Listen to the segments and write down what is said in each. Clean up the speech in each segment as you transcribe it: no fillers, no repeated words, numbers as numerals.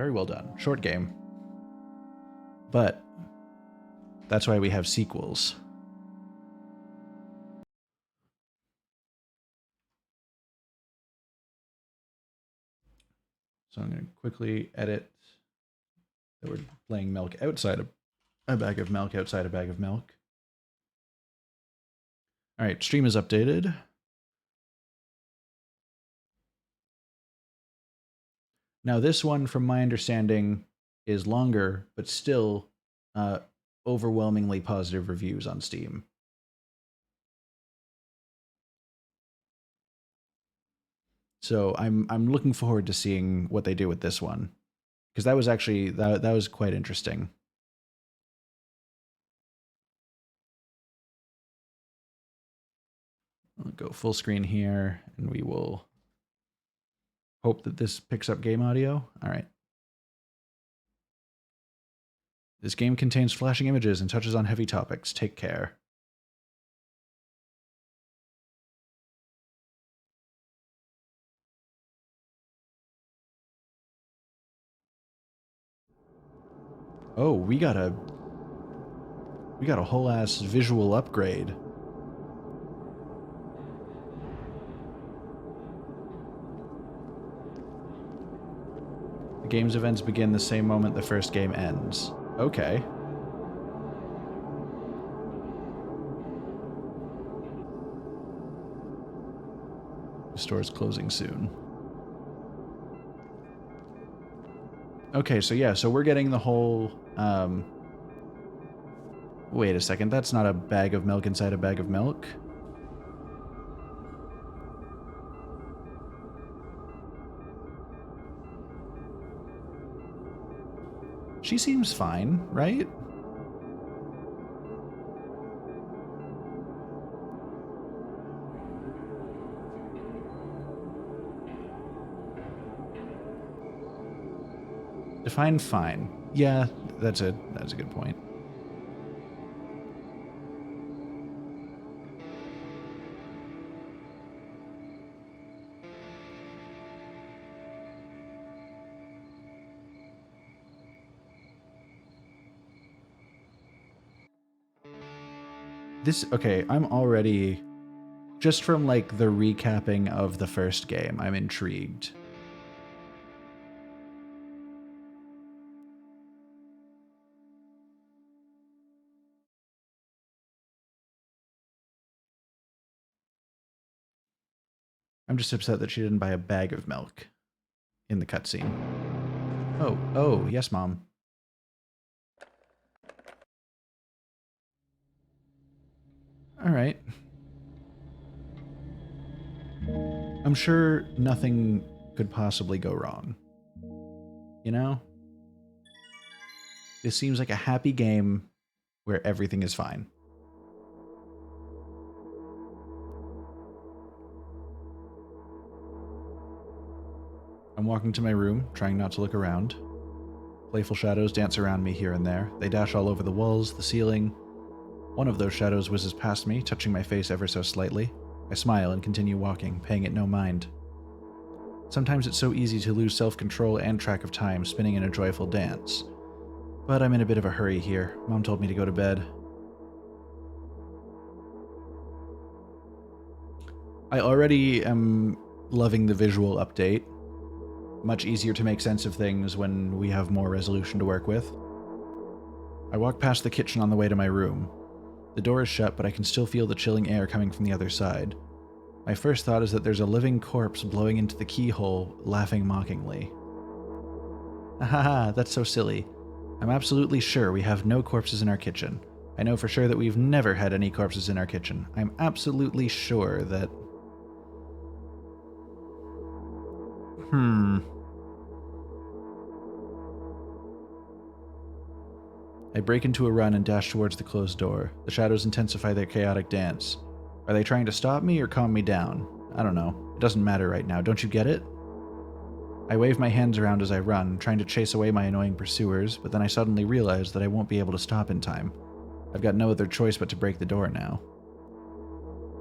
Very well done. Short game. But that's why we have sequels. So I'm going to quickly edit that we're playing milk outside a bag of milk outside a bag of milk. All right, stream is updated. Now this one, from my understanding, is longer, but still overwhelmingly positive reviews on Steam. So I'm looking forward to seeing what they do with this one, because that was actually that was quite interesting. I'll go full screen here, and we will hope that this picks up game audio. All right. This game contains flashing images and touches on heavy topics. Take care. Oh, we got a whole ass visual upgrade. The game's events begin the same moment the first game ends. Okay. The store's closing soon. Okay, so yeah, so we're getting the whole, wait a second, that's not a bag of milk inside a bag of milk. She seems fine, right? Define fine. Yeah, that's a good point. Okay, I'm already, just from like the recapping of the first game, I'm intrigued. I'm just upset that she didn't buy a bag of milk in the cutscene. Oh, yes, Mom. All right. I'm sure nothing could possibly go wrong. You know? This seems like a happy game where everything is fine. I'm walking to my room, trying not to look around. Playful shadows dance around me here and there. They dash all over the walls, the ceiling. One of those shadows whizzes past me, touching my face ever so slightly. I smile and continue walking, paying it no mind. Sometimes it's so easy to lose self-control and track of time, spinning in a joyful dance. But I'm in a bit of a hurry here. Mom told me to go to bed. I already am loving the visual update. Much easier to make sense of things when we have more resolution to work with. I walk past the kitchen on the way to my room. The door is shut, but I can still feel the chilling air coming from the other side. My first thought is that there's a living corpse blowing into the keyhole, laughing mockingly. Ahaha, that's so silly. I'm absolutely sure we have no corpses in our kitchen. I know for sure that we've never had any corpses in our kitchen. I'm absolutely sure that... I break into a run and dash towards the closed door. The shadows intensify their chaotic dance. Are they trying to stop me or calm me down? I don't know. It doesn't matter right now, don't you get it? I wave my hands around as I run, trying to chase away my annoying pursuers, but then I suddenly realize that I won't be able to stop in time. I've got no other choice but to break the door now.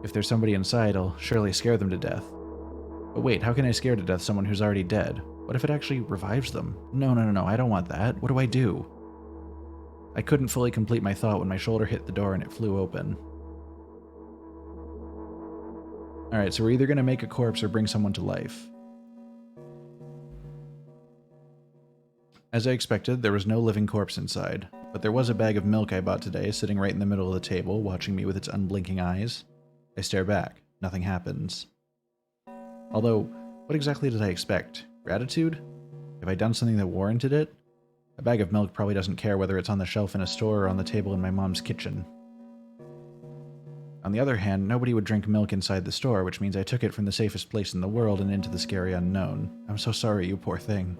If there's somebody inside, I'll surely scare them to death. But wait, how can I scare to death someone who's already dead? What if it actually revives them? No, I don't want that. What do I do? I couldn't fully complete my thought when my shoulder hit the door and it flew open. Alright, so we're either going to make a corpse or bring someone to life. As I expected, there was no living corpse inside, but there was a bag of milk I bought today sitting right in the middle of the table, watching me with its unblinking eyes. I stare back. Nothing happens. Although, what exactly did I expect? Gratitude? Have I done something that warranted it? A bag of milk probably doesn't care whether it's on the shelf in a store or on the table in my mom's kitchen. On the other hand, nobody would drink milk inside the store, which means I took it from the safest place in the world and into the scary unknown. I'm so sorry, you poor thing.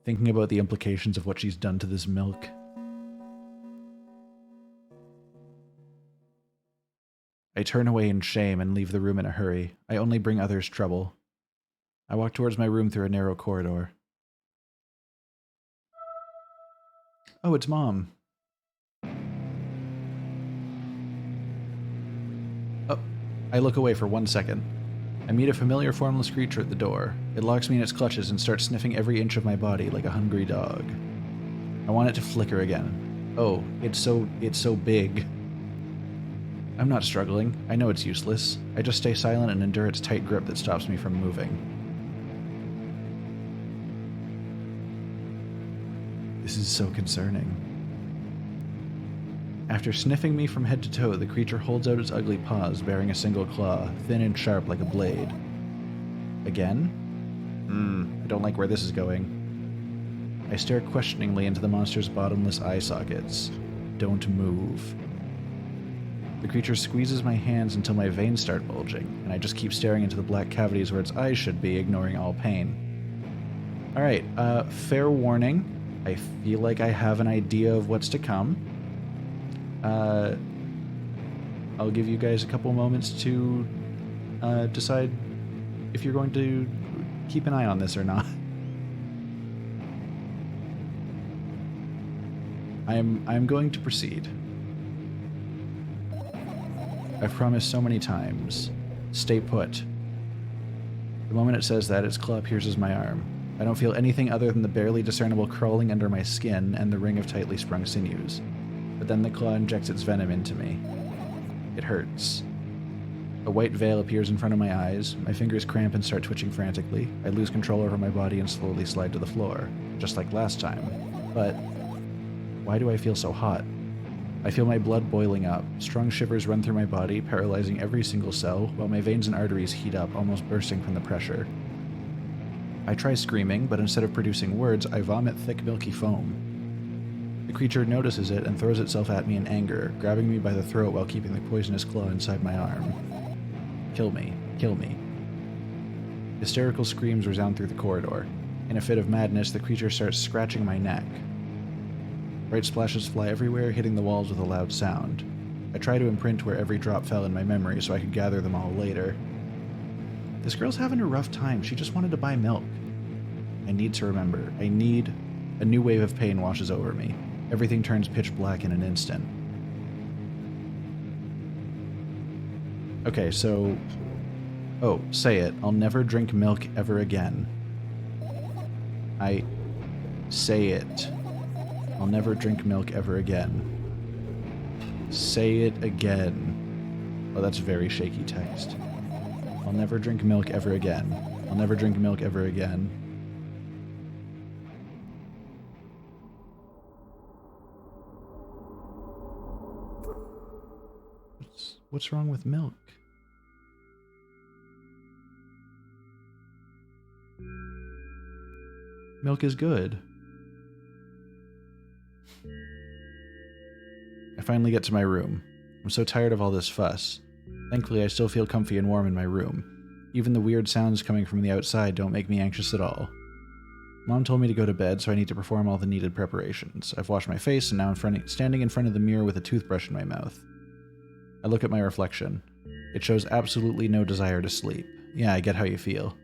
Thinking about the implications of what she's done to this milk. I turn away in shame and leave the room in a hurry. I only bring others trouble. I walk towards my room through a narrow corridor. Oh, it's Mom. Oh, I look away for 1 second. I meet a familiar formless creature at the door. It locks me in its clutches and starts sniffing every inch of my body like a hungry dog. I want it to flicker again. Oh, it's so big. I'm not struggling. I know it's useless. I just stay silent and endure its tight grip that stops me from moving. This is so concerning. After sniffing me from head to toe, the creature holds out its ugly paws, bearing a single claw, thin and sharp like a blade. Again? I don't like where this is going. I stare questioningly into the monster's bottomless eye sockets. Don't move. The creature squeezes my hands until my veins start bulging, and I just keep staring into the black cavities where its eyes should be, ignoring all pain. Alright, fair warning. I feel like I have an idea of what's to come. I'll give you guys a couple moments to decide if you're going to keep an eye on this or not. I'm going to proceed. I've promised so many times. Stay put. The moment it says that, its claw pierces my arm. I don't feel anything other than the barely discernible crawling under my skin and the ring of tightly sprung sinews. But then the claw injects its venom into me. It hurts. A white veil appears in front of my eyes, my fingers cramp and start twitching frantically. I lose control over my body and slowly slide to the floor, just like last time. But why do I feel so hot? I feel my blood boiling up. Strong shivers run through my body, paralyzing every single cell, while my veins and arteries heat up, almost bursting from the pressure. I try screaming, but instead of producing words, I vomit thick milky foam. The creature notices it and throws itself at me in anger, grabbing me by the throat while keeping the poisonous claw inside my arm. Kill me. Kill me. Hysterical screams resound through the corridor. In a fit of madness, the creature starts scratching my neck. Bright splashes fly everywhere, hitting the walls with a loud sound. I try to imprint where every drop fell in my memory so I could gather them all later. This girl's having a rough time. She just wanted to buy milk. I need to remember. A new wave of pain washes over me. Everything turns pitch black in an instant. Okay, so... Oh, say it. I'll never drink milk ever again. Say it. I'll never drink milk ever again. Say it again. Oh, that's very shaky text. I'll never drink milk ever again. I'll never drink milk ever again. What's wrong with milk? Milk is good. I finally get to my room. I'm so tired of all this fuss. Thankfully, I still feel comfy and warm in my room. Even the weird sounds coming from the outside don't make me anxious at all. Mom told me to go to bed, so I need to perform all the needed preparations. I've washed my face and now I'm standing in front of the mirror with a toothbrush in my mouth. I look at my reflection. It shows absolutely no desire to sleep. Yeah, I get how you feel.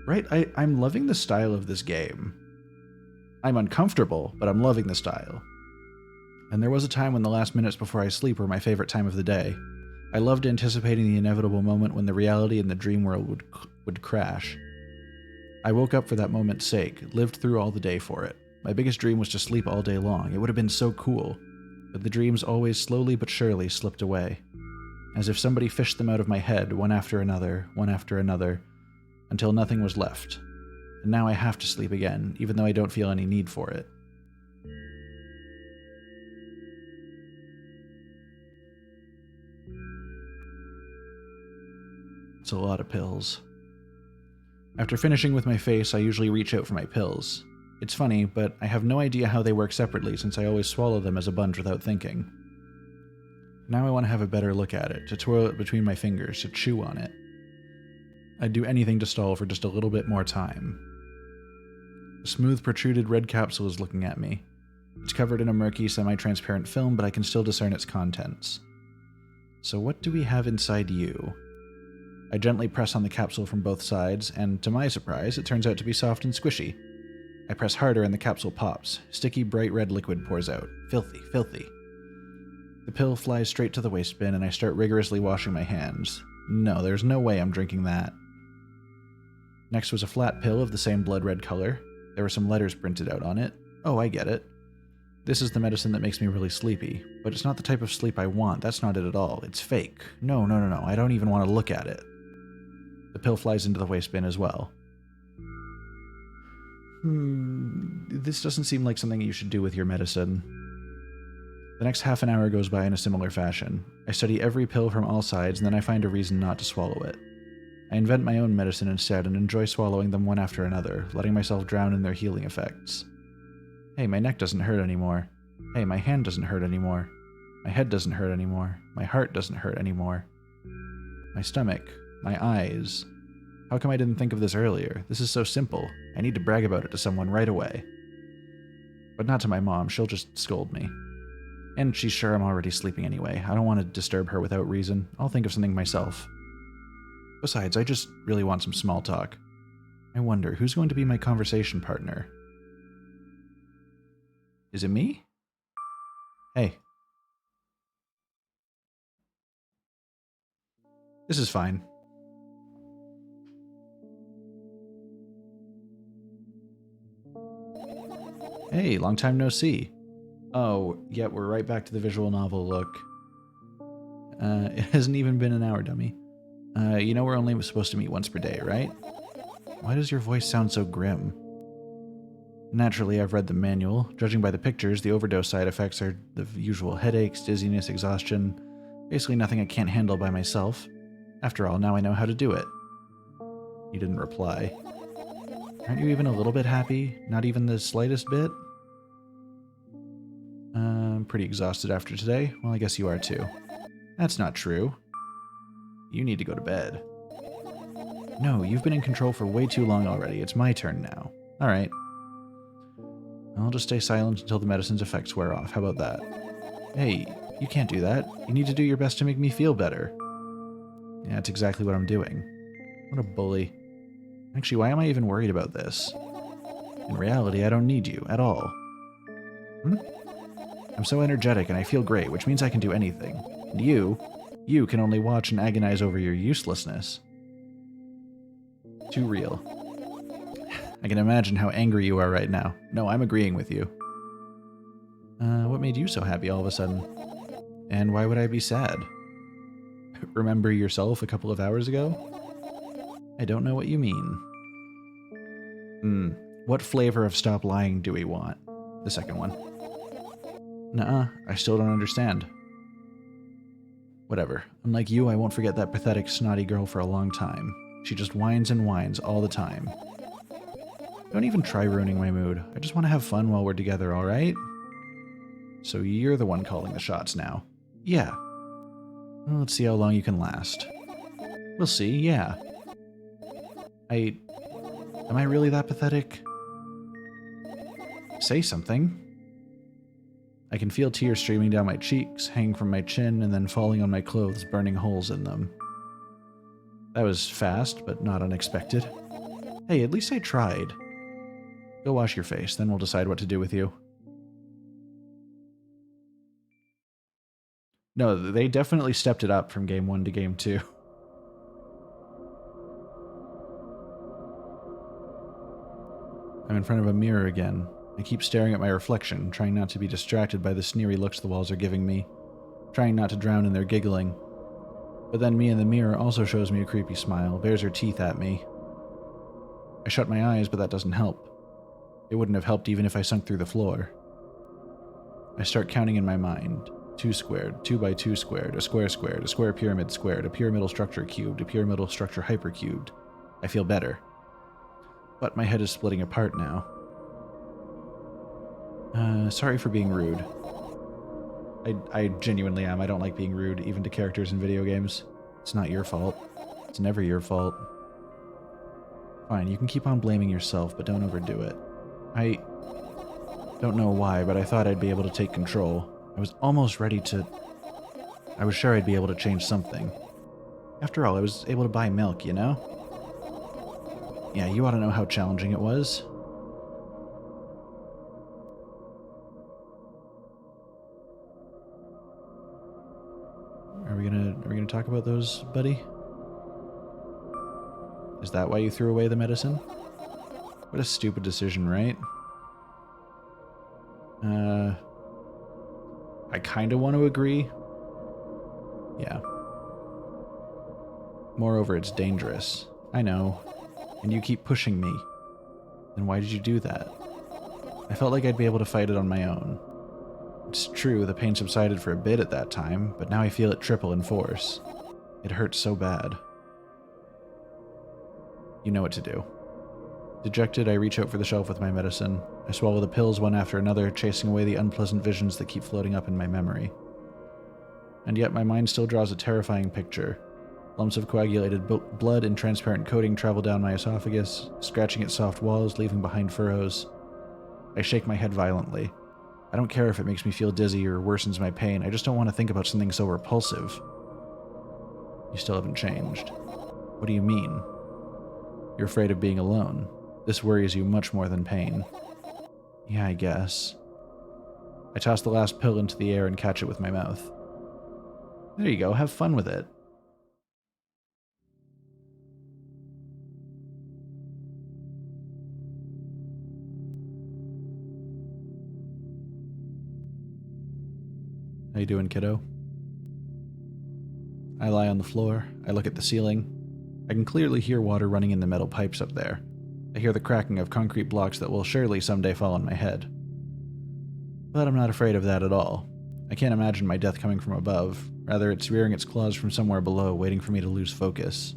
Right? I'm loving the style of this game. I'm uncomfortable, but I'm loving the style. And there was a time when the last minutes before I sleep were my favorite time of the day. I loved anticipating the inevitable moment when the reality and the dream world would crash. I woke up for that moment's sake, lived through all the day for it. My biggest dream was to sleep all day long. It would have been so cool. But the dreams always slowly but surely slipped away, as if somebody fished them out of my head, one after another, until nothing was left. And now I have to sleep again, even though I don't feel any need for it. It's a lot of pills. After finishing with my face, I usually reach out for my pills. It's funny, but I have no idea how they work separately since I always swallow them as a bunch without thinking. Now I want to have a better look at it, to twirl it between my fingers, to chew on it. I'd do anything to stall for just a little bit more time. The smooth, protruded red capsule is looking at me. It's covered in a murky, semi-transparent film, but I can still discern its contents. So what do we have inside you? I gently press on the capsule from both sides, and to my surprise, it turns out to be soft and squishy. I press harder and the capsule pops. Sticky, bright red liquid pours out. Filthy, filthy. The pill flies straight to the waste bin, and I start rigorously washing my hands. No, there's no way I'm drinking that. Next was a flat pill of the same blood red color. There were some letters printed out on it. Oh, I get it. This is the medicine that makes me really sleepy, but it's not the type of sleep I want. That's not it at all. It's fake. No, I don't even want to look at it. The pill flies into the waste bin as well. This doesn't seem like something you should do with your medicine. The next half an hour goes by in a similar fashion. I study every pill from all sides, and then I find a reason not to swallow it. I invent my own medicine instead and enjoy swallowing them one after another, letting myself drown in their healing effects. Hey, my neck doesn't hurt anymore. Hey, my hand doesn't hurt anymore. My head doesn't hurt anymore. My heart doesn't hurt anymore. My stomach. My eyes. How come I didn't think of this earlier? This is so simple. I need to brag about it to someone right away. But not to my mom, she'll just scold me. And she's sure I'm already sleeping anyway. I don't want to disturb her without reason. I'll think of something myself. Besides, I just really want some small talk. I wonder, who's going to be my conversation partner? Is it me? Hey. This is fine. Hey, long time no see. Oh, yeah, we're right back to the visual novel look. It hasn't even been an hour, dummy. You know we're only supposed to meet once per day, right? Why does your voice sound so grim? Naturally, I've read the manual. Judging by the pictures, the overdose side effects are the usual headaches, dizziness, exhaustion. Basically nothing I can't handle by myself. After all, now I know how to do it. You didn't reply. Aren't you even a little bit happy? Not even the slightest bit? I'm pretty exhausted after today. Well, I guess you are too. That's not true. You need to go to bed. No, you've been in control for way too long already. It's my turn now. Alright. I'll just stay silent until the medicine's effects wear off. How about that? Hey, you can't do that. You need to do your best to make me feel better. Yeah, that's exactly what I'm doing. What a bully. Actually, why am I even worried about this? In reality, I don't need you at all. I'm so energetic and I feel great, which means I can do anything. And you can only watch and agonize over your uselessness. Too real. I can imagine how angry you are right now. No, I'm agreeing with you. What made you so happy all of a sudden? And why would I be sad? Remember yourself a couple of hours ago? I don't know what you mean. What flavor of stop lying do we want? The second one. Nuh-uh, I still don't understand. Whatever. Unlike you, I won't forget that pathetic, snotty girl for a long time. She just whines and whines all the time. Don't even try ruining my mood. I just want to have fun while we're together, alright? So you're the one calling the shots now. Yeah. Well, let's see how long you can last. We'll see, yeah. Am I really that pathetic? Say something. I can feel tears streaming down my cheeks, hanging from my chin, and then falling on my clothes, burning holes in them. That was fast, but not unexpected. Hey, at least I tried. Go wash your face, then we'll decide what to do with you. No, they definitely stepped it up from game 1 to game 2. I'm in front of a mirror again. I keep staring at my reflection, trying not to be distracted by the sneery looks the walls are giving me, trying not to drown in their giggling. But then me in the mirror also shows me a creepy smile, bares her teeth at me. I shut my eyes, but that doesn't help. It wouldn't have helped even if I sunk through the floor. I start counting in my mind. 2 squared, 2 by 2 squared, a square squared, a square pyramid squared, a pyramidal structure cubed, a pyramidal structure hypercubed. I feel better. But my head is splitting apart now. Sorry for being rude. I genuinely am. I don't like being rude, even to characters in video games. It's not your fault. It's never your fault. Fine, you can keep on blaming yourself, but don't overdo it. I don't know why, but I thought I'd be able to take control. I was almost ready to... I was sure I'd be able to change something. After all, I was able to buy milk, you know? Yeah, you ought to know how challenging it was. Are we gonna talk about those, buddy? Is that why you threw away the medicine? What a stupid decision, right? I kinda want to agree. Yeah. Moreover, it's dangerous. I know. And you keep pushing me. Then why did you do that? I felt like I'd be able to fight it on my own. It's true, the pain subsided for a bit at that time, but now I feel it triple in force. It hurts so bad. You know what to do. Dejected, I reach out for the shelf with my medicine. I swallow the pills one after another, chasing away the unpleasant visions that keep floating up in my memory. And yet my mind still draws a terrifying picture. Lumps of coagulated blood and transparent coating travel down my esophagus, scratching at soft walls, leaving behind furrows. I shake my head violently. I don't care if it makes me feel dizzy or worsens my pain, I just don't want to think about something so repulsive. You still haven't changed. What do you mean? You're afraid of being alone. This worries you much more than pain. Yeah, I guess. I toss the last pill into the air and catch it with my mouth. There you go, have fun with it. How you doing, kiddo? I lie on the floor. I look at the ceiling. I can clearly hear water running in the metal pipes up there. I hear the cracking of concrete blocks that will surely someday fall on my head. But I'm not afraid of that at all. I can't imagine my death coming from above. Rather, it's rearing its claws from somewhere below, waiting for me to lose focus.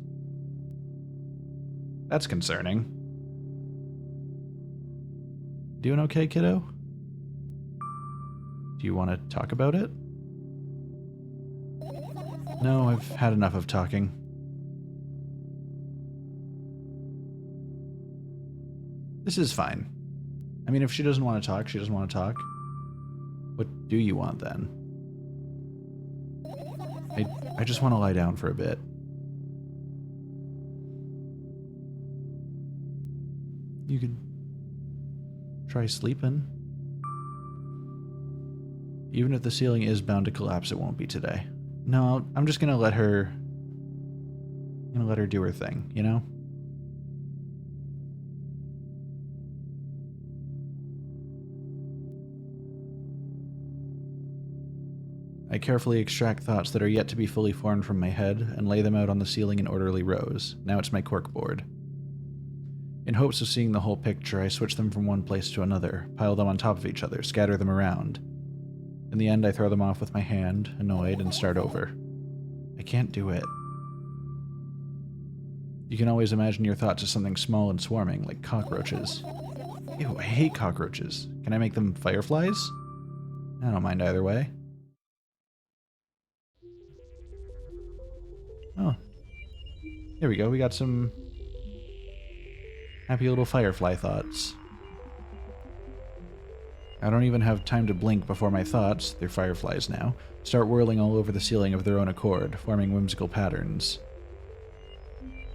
That's concerning. Doing okay, kiddo? Do you want to talk about it? No, I've had enough of talking. This is fine. I mean, if she doesn't want to talk, she doesn't want to talk. What do you want, then? I just want to lie down for a bit. You could try sleeping. Even if the ceiling is bound to collapse, it won't be today. No, I'm just gonna let her... do her thing, you know? I carefully extract thoughts that are yet to be fully formed from my head and lay them out on the ceiling in orderly rows. Now it's my corkboard. In hopes of seeing the whole picture, I switch them from one place to another, pile them on top of each other, scatter them around. In the end, I throw them off with my hand, annoyed, and start over. I can't do it. You can always imagine your thoughts as something small and swarming, like cockroaches. Ew, I hate cockroaches. Can I make them fireflies? I don't mind either way. Oh. Here we go, we got some happy little firefly thoughts. I don't even have time to blink before my thoughts, they're fireflies now, start whirling all over the ceiling of their own accord, forming whimsical patterns.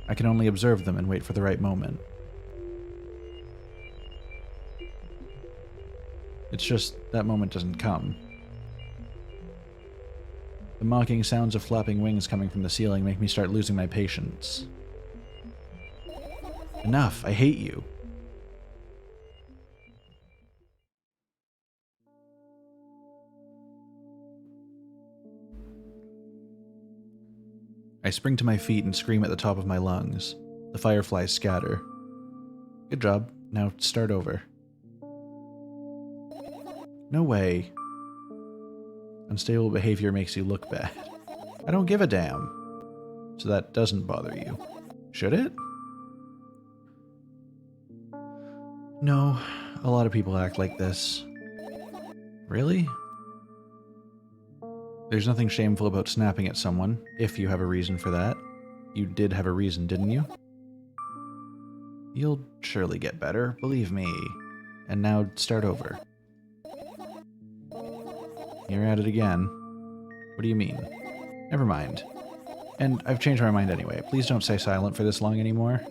I can only observe them and wait for the right moment. It's just that moment doesn't come. The mocking sounds of flapping wings coming from the ceiling make me start losing my patience. Enough, I hate you. I spring to my feet and scream at the top of my lungs. The fireflies scatter. Good job. Now start over. No way. Unstable behavior makes you look bad. I don't give a damn. So that doesn't bother you. Should it? No, a lot of people act like this. Really? There's nothing shameful about snapping at someone, if you have a reason for that. You did have a reason, didn't you? You'll surely get better, believe me. And now start over. You're at it again. What do you mean? Never mind. And I've changed my mind anyway. Please don't stay silent for this long anymore.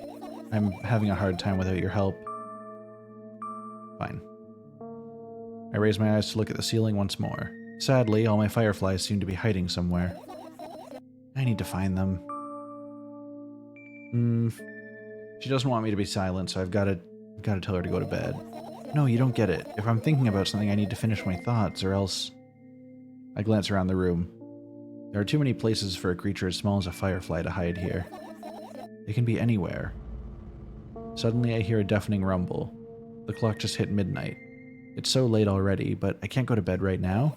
I'm having a hard time without your help. Fine. I raise my eyes to look at the ceiling once more. Sadly, all my fireflies seem to be hiding somewhere. I need to find them. She doesn't want me to be silent, so I've got to tell her to go to bed. No, you don't get it. If I'm thinking about something, I need to finish my thoughts, or else... I glance around the room. There are too many places for a creature as small as a firefly to hide here. They can be anywhere. Suddenly I hear a deafening rumble. The clock just hit midnight. It's so late already, but I can't go to bed right now.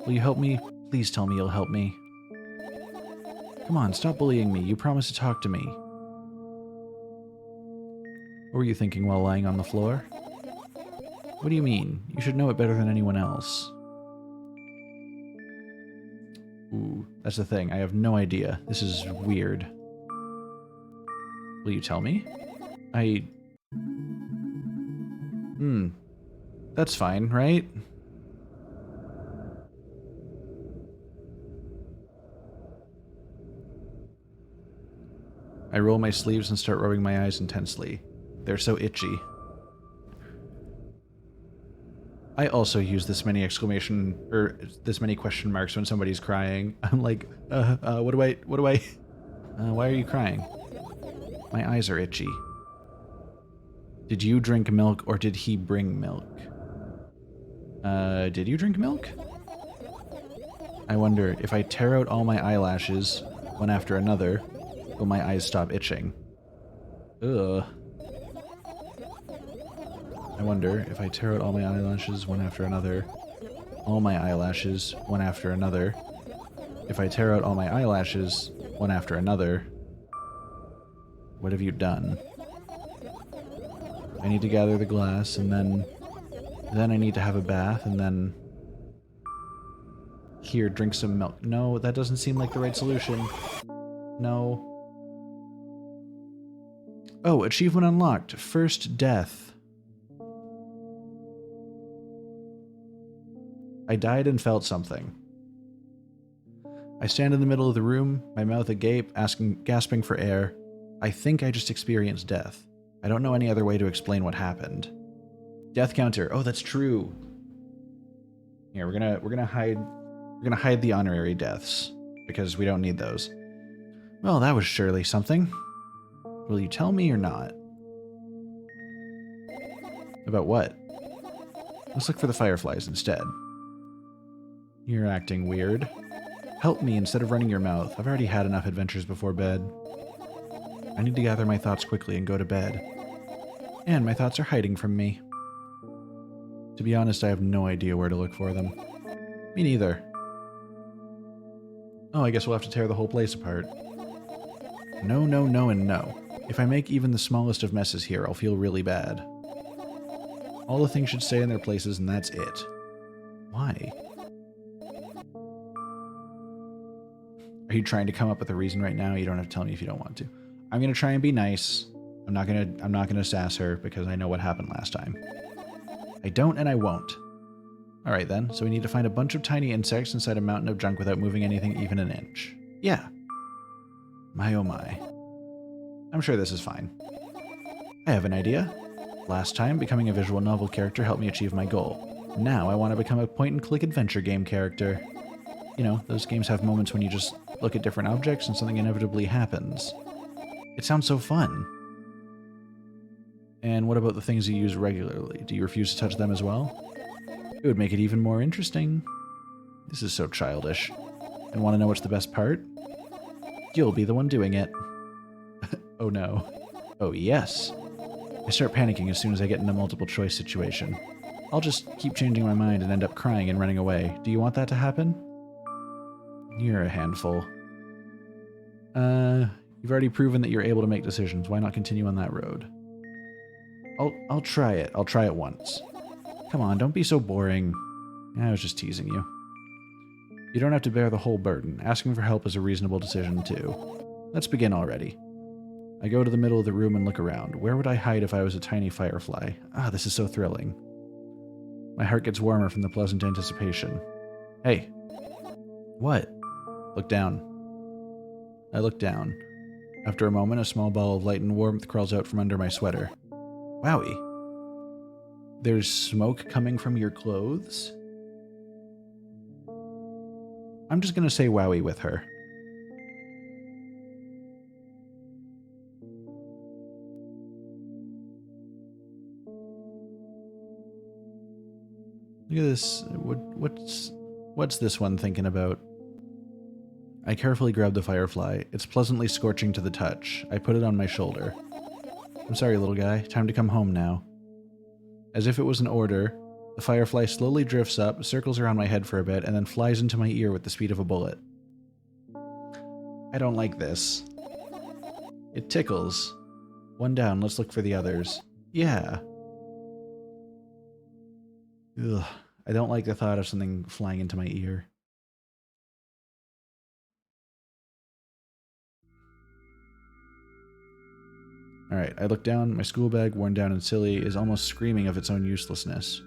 Will you help me? Please tell me you'll help me. Come on, stop bullying me. You promised to talk to me. What were you thinking while lying on the floor? What do you mean? You should know it better than anyone else. Ooh, that's the thing. I have no idea. This is weird. Will you tell me? That's fine, right? I roll my sleeves and start rubbing my eyes intensely. They're so itchy. I also use this many this many question marks when somebody's crying. I'm like, why are you crying? My eyes are itchy. Did you drink milk or did he bring milk? Did you drink milk? I wonder, if I tear out all my eyelashes, one after another, will my eyes stop itching? Ugh. I wonder, if I tear out all my eyelashes one after another, all my eyelashes one after another, if I tear out all my eyelashes one after another, what have you done? I need to gather the glass, and then I need to have a bath, and then... Here, drink some milk. No, that doesn't seem like the right solution. No. Oh, achievement unlocked. First death. I died and felt something. I stand in the middle of the room, my mouth agape, gasping for air. I think I just experienced death. I don't know any other way to explain what happened. Death counter. Oh, that's true. Here, we're gonna hide the honorary deaths because we don't need those. Well, that was surely something. Will you tell me or not? About what? Let's look for the fireflies instead. You're acting weird. Help me instead of running your mouth. I've already had enough adventures before bed. I need to gather my thoughts quickly and go to bed. And my thoughts are hiding from me. To be honest, I have no idea where to look for them. Me neither. Oh, I guess we'll have to tear the whole place apart. No, no, no, and no. If I make even the smallest of messes here, I'll feel really bad. All the things should stay in their places, and that's it. Why? Are you trying to come up with a reason right now? You don't have to tell me if you don't want to. I'm gonna try and be nice. I'm not gonna sass her because I know what happened last time. I don't and I won't. Alright then, so we need to find a bunch of tiny insects inside a mountain of junk without moving anything even an inch. Yeah. My oh my. I'm sure this is fine. I have an idea. Last time, becoming a visual novel character helped me achieve my goal. Now I want to become a point-and-click adventure game character. you know, those games have moments when you just look at different objects and something inevitably happens. It sounds so fun. And what about the things you use regularly? Do you refuse to touch them as well? It would make it even more interesting. This is so childish. And want to know what's the best part? You'll be the one doing it. Oh no. Oh yes. I start panicking as soon as I get in a multiple choice situation. I'll just keep changing my mind and end up crying and running away. Do you want that to happen? You're a handful. You've already proven that you're able to make decisions. Why not continue on that road? I'll try it. I'll try it once. Come on, don't be so boring. I was just teasing you. You don't have to bear the whole burden. Asking for help is a reasonable decision, too. Let's begin already. I go to the middle of the room and look around. Where would I hide if I was a tiny firefly? Ah, this is so thrilling. My heart gets warmer from the pleasant anticipation. Hey. What? Look down. I look down. After a moment, a small ball of light and warmth crawls out from under my sweater. Wowie. There's smoke coming from your clothes? I'm just gonna say wowie with her. Look at this. What's this one thinking about? I carefully grab the firefly. It's pleasantly scorching to the touch. I put it on my shoulder. I'm sorry, little guy. Time to come home now. As if it was an order, the firefly slowly drifts up, circles around my head for a bit, and then flies into my ear with the speed of a bullet. I don't like this. It tickles. One down, let's look for the others. Yeah. Ugh. I don't like the thought of something flying into my ear. Alright, I look down. My school bag, worn down and silly, is almost screaming of its own uselessness.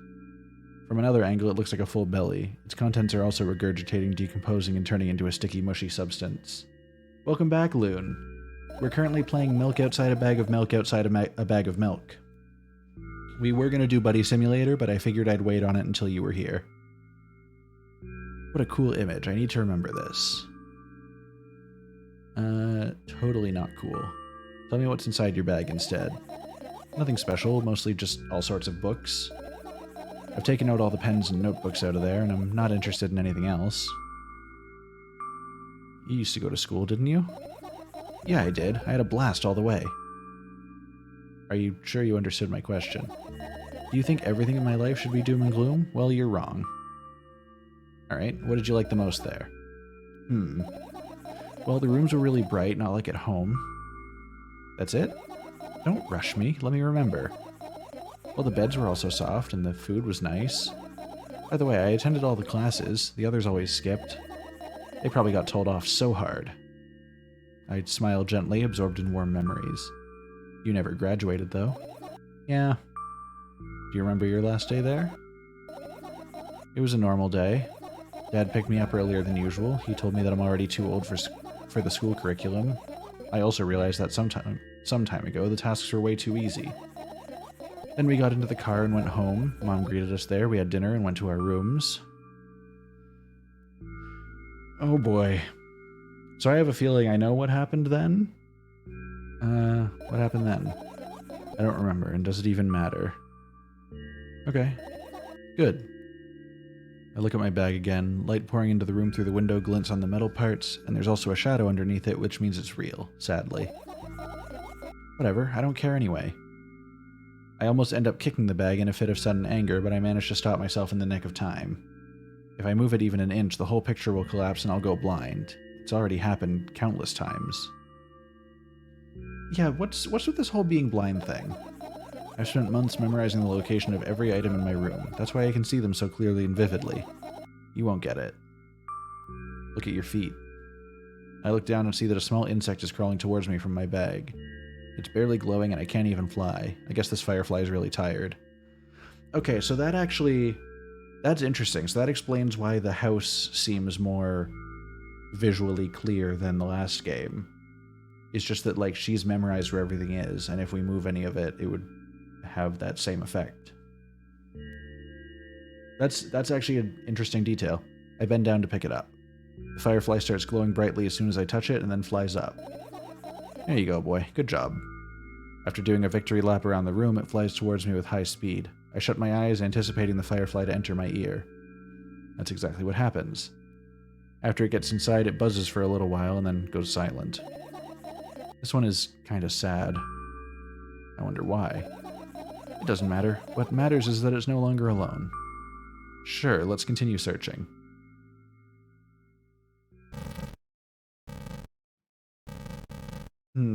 From another angle, it looks like a full belly. Its contents are also regurgitating, decomposing, and turning into a sticky, mushy substance. Welcome back, Loon. We're currently playing milk outside a bag of milk outside a bag of milk. We were going to do Buddy Simulator, but I figured I'd wait on it until you were here. What a cool image. I need to remember this. Totally not cool. Tell me what's inside your bag instead. Nothing special, mostly just all sorts of books. I've taken out all the pens and notebooks out of there, and I'm not interested in anything else. You used to go to school, didn't you? Yeah, I did. I had a blast all the way. Are you sure you understood my question? Do you think everything in my life should be doom and gloom? Well, you're wrong. Alright, what did you like the most there? Well, the rooms were really bright, not like at home. That's it? Don't rush me, let me remember. Well, the beds were also soft, and the food was nice. By the way, I attended all the classes. The others always skipped. They probably got told off so hard. I smiled gently, absorbed in warm memories. You never graduated, though. Yeah. Do you remember your last day there? It was a normal day. Dad picked me up earlier than usual. He told me that I'm already too old for the school curriculum. I also realized that some time ago the tasks were way too easy. Then we got into the car and went home. Mom greeted us there. We had dinner and went to our rooms. Oh boy. So I have a feeling I know what happened then? What happened then? I don't remember, and does it even matter? Okay. Good. I look at my bag again. Light pouring into the room through the window glints on the metal parts, and there's also a shadow underneath it, which means it's real, sadly. Whatever, I don't care anyway. I almost end up kicking the bag in a fit of sudden anger, but I manage to stop myself in the nick of time. If I move it even an inch, the whole picture will collapse and I'll go blind. It's already happened countless times. Yeah, what's with this whole being blind thing? I've spent months memorizing the location of every item in my room. That's why I can see them so clearly and vividly. You won't get it. Look at your feet. I look down and see that a small insect is crawling towards me from my bag. It's barely glowing and I can't even fly. I guess this firefly is really tired. Okay, so that's interesting. So that explains why the house seems more visually clear than the last game. It's just that, like, she's memorized where everything is, and if we move any of it, it would have that same effect. That's actually an interesting detail. I bend down to pick it up. The firefly starts glowing brightly as soon as I touch it and then flies up. There you go, boy. Good job. After doing a victory lap around the room, it flies towards me with high speed. I shut my eyes, anticipating the firefly to enter my ear. That's exactly what happens. After it gets inside, it buzzes for a little while and then goes silent. This one is kinda sad. I wonder why. It doesn't matter. What matters is that it's no longer alone. Sure, let's continue searching.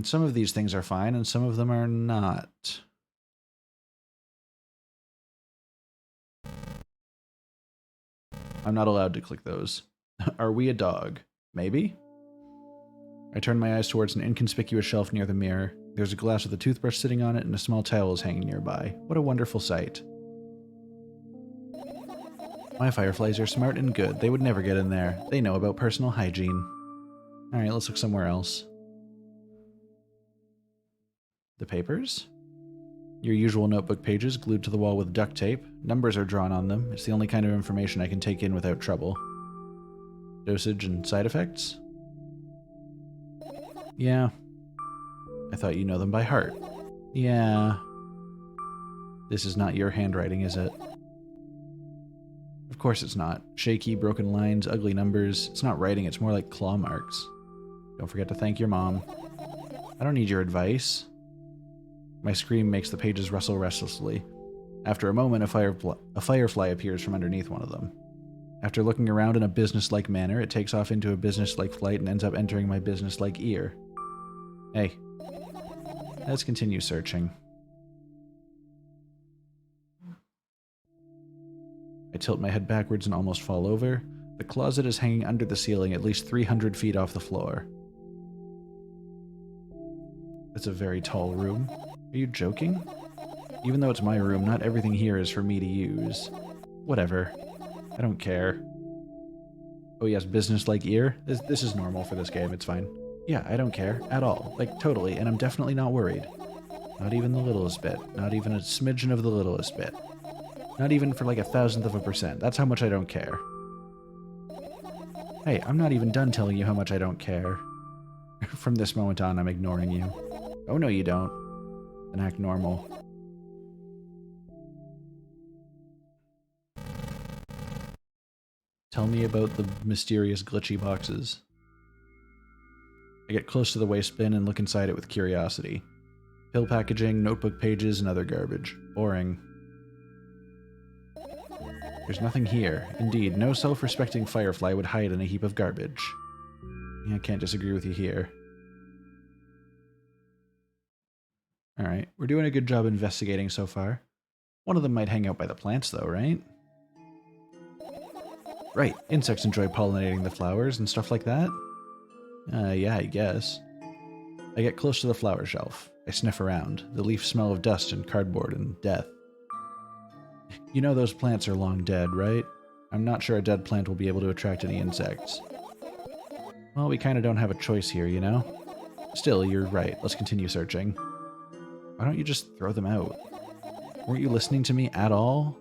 Some of these things are fine, and some of them are not. I'm not allowed to click those. Are we a dog? Maybe? I turn my eyes towards an inconspicuous shelf near the mirror. There's a glass with a toothbrush sitting on it, and a small towel is hanging nearby. What a wonderful sight. My fireflies are smart and good. They would never get in there. They know about personal hygiene. Alright, let's look somewhere else. The papers? Your usual notebook pages glued to the wall with duct tape. Numbers are drawn on them. It's the only kind of information I can take in without trouble. Dosage and side effects? Yeah. I thought you know them by heart. Yeah. This is not your handwriting, is it? Of course it's not. Shaky, broken lines, ugly numbers. It's not writing, it's more like claw marks. Don't forget to thank your mom. I don't need your advice. My scream makes the pages rustle restlessly. After a moment, a firefly appears from underneath one of them. After looking around in a business-like manner, it takes off into a business-like flight and ends up entering my business-like ear. Hey. Let's continue searching. I tilt my head backwards and almost fall over. The closet is hanging under the ceiling, at least 300 feet off the floor. That's a very tall room. Are you joking? Even though it's my room, not everything here is for me to use. Whatever. I don't care. Oh yes, business-like ear? This is normal for this game, it's fine. Yeah, I don't care. At all. Like, totally, and I'm definitely not worried. Not even the littlest bit. Not even a smidgen of the littlest bit. Not even for like 1,000%. That's how much I don't care. Hey, I'm not even done telling you how much I don't care. From this moment on, I'm ignoring you. Oh no you don't. Then act normal. Tell me about the mysterious glitchy boxes. I get close to the waste bin and look inside it with curiosity. Pill packaging, notebook pages, and other garbage. Boring. There's nothing here. Indeed, no self-respecting firefly would hide in a heap of garbage. Yeah, I can't disagree with you here. Alright, we're doing a good job investigating so far. One of them might hang out by the plants though, right? Right, insects enjoy pollinating the flowers and stuff like that? Yeah, I guess. I get close to the flower shelf. I sniff around. The leaves smell of dust and cardboard and death. You know those plants are long dead, right? I'm not sure a dead plant will be able to attract any insects. Well, we kinda don't have a choice here, you know? Still, you're right. Let's continue searching. Why don't you just throw them out? Weren't you listening to me at all?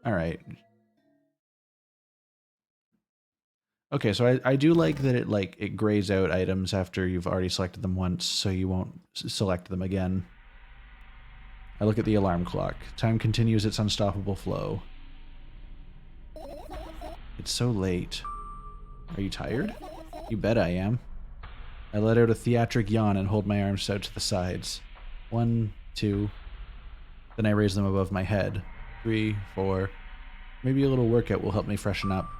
Alright. Okay, so I do like that it grays out items after you've already selected them once, so you won't select them again. I look at the alarm clock. Time continues its unstoppable flow. It's so late. Are you tired? You bet I am. I let out a theatric yawn and hold my arms out to the sides. 1, 2. Then I raise them above my head. 3, 4. Maybe a little workout will help me freshen up.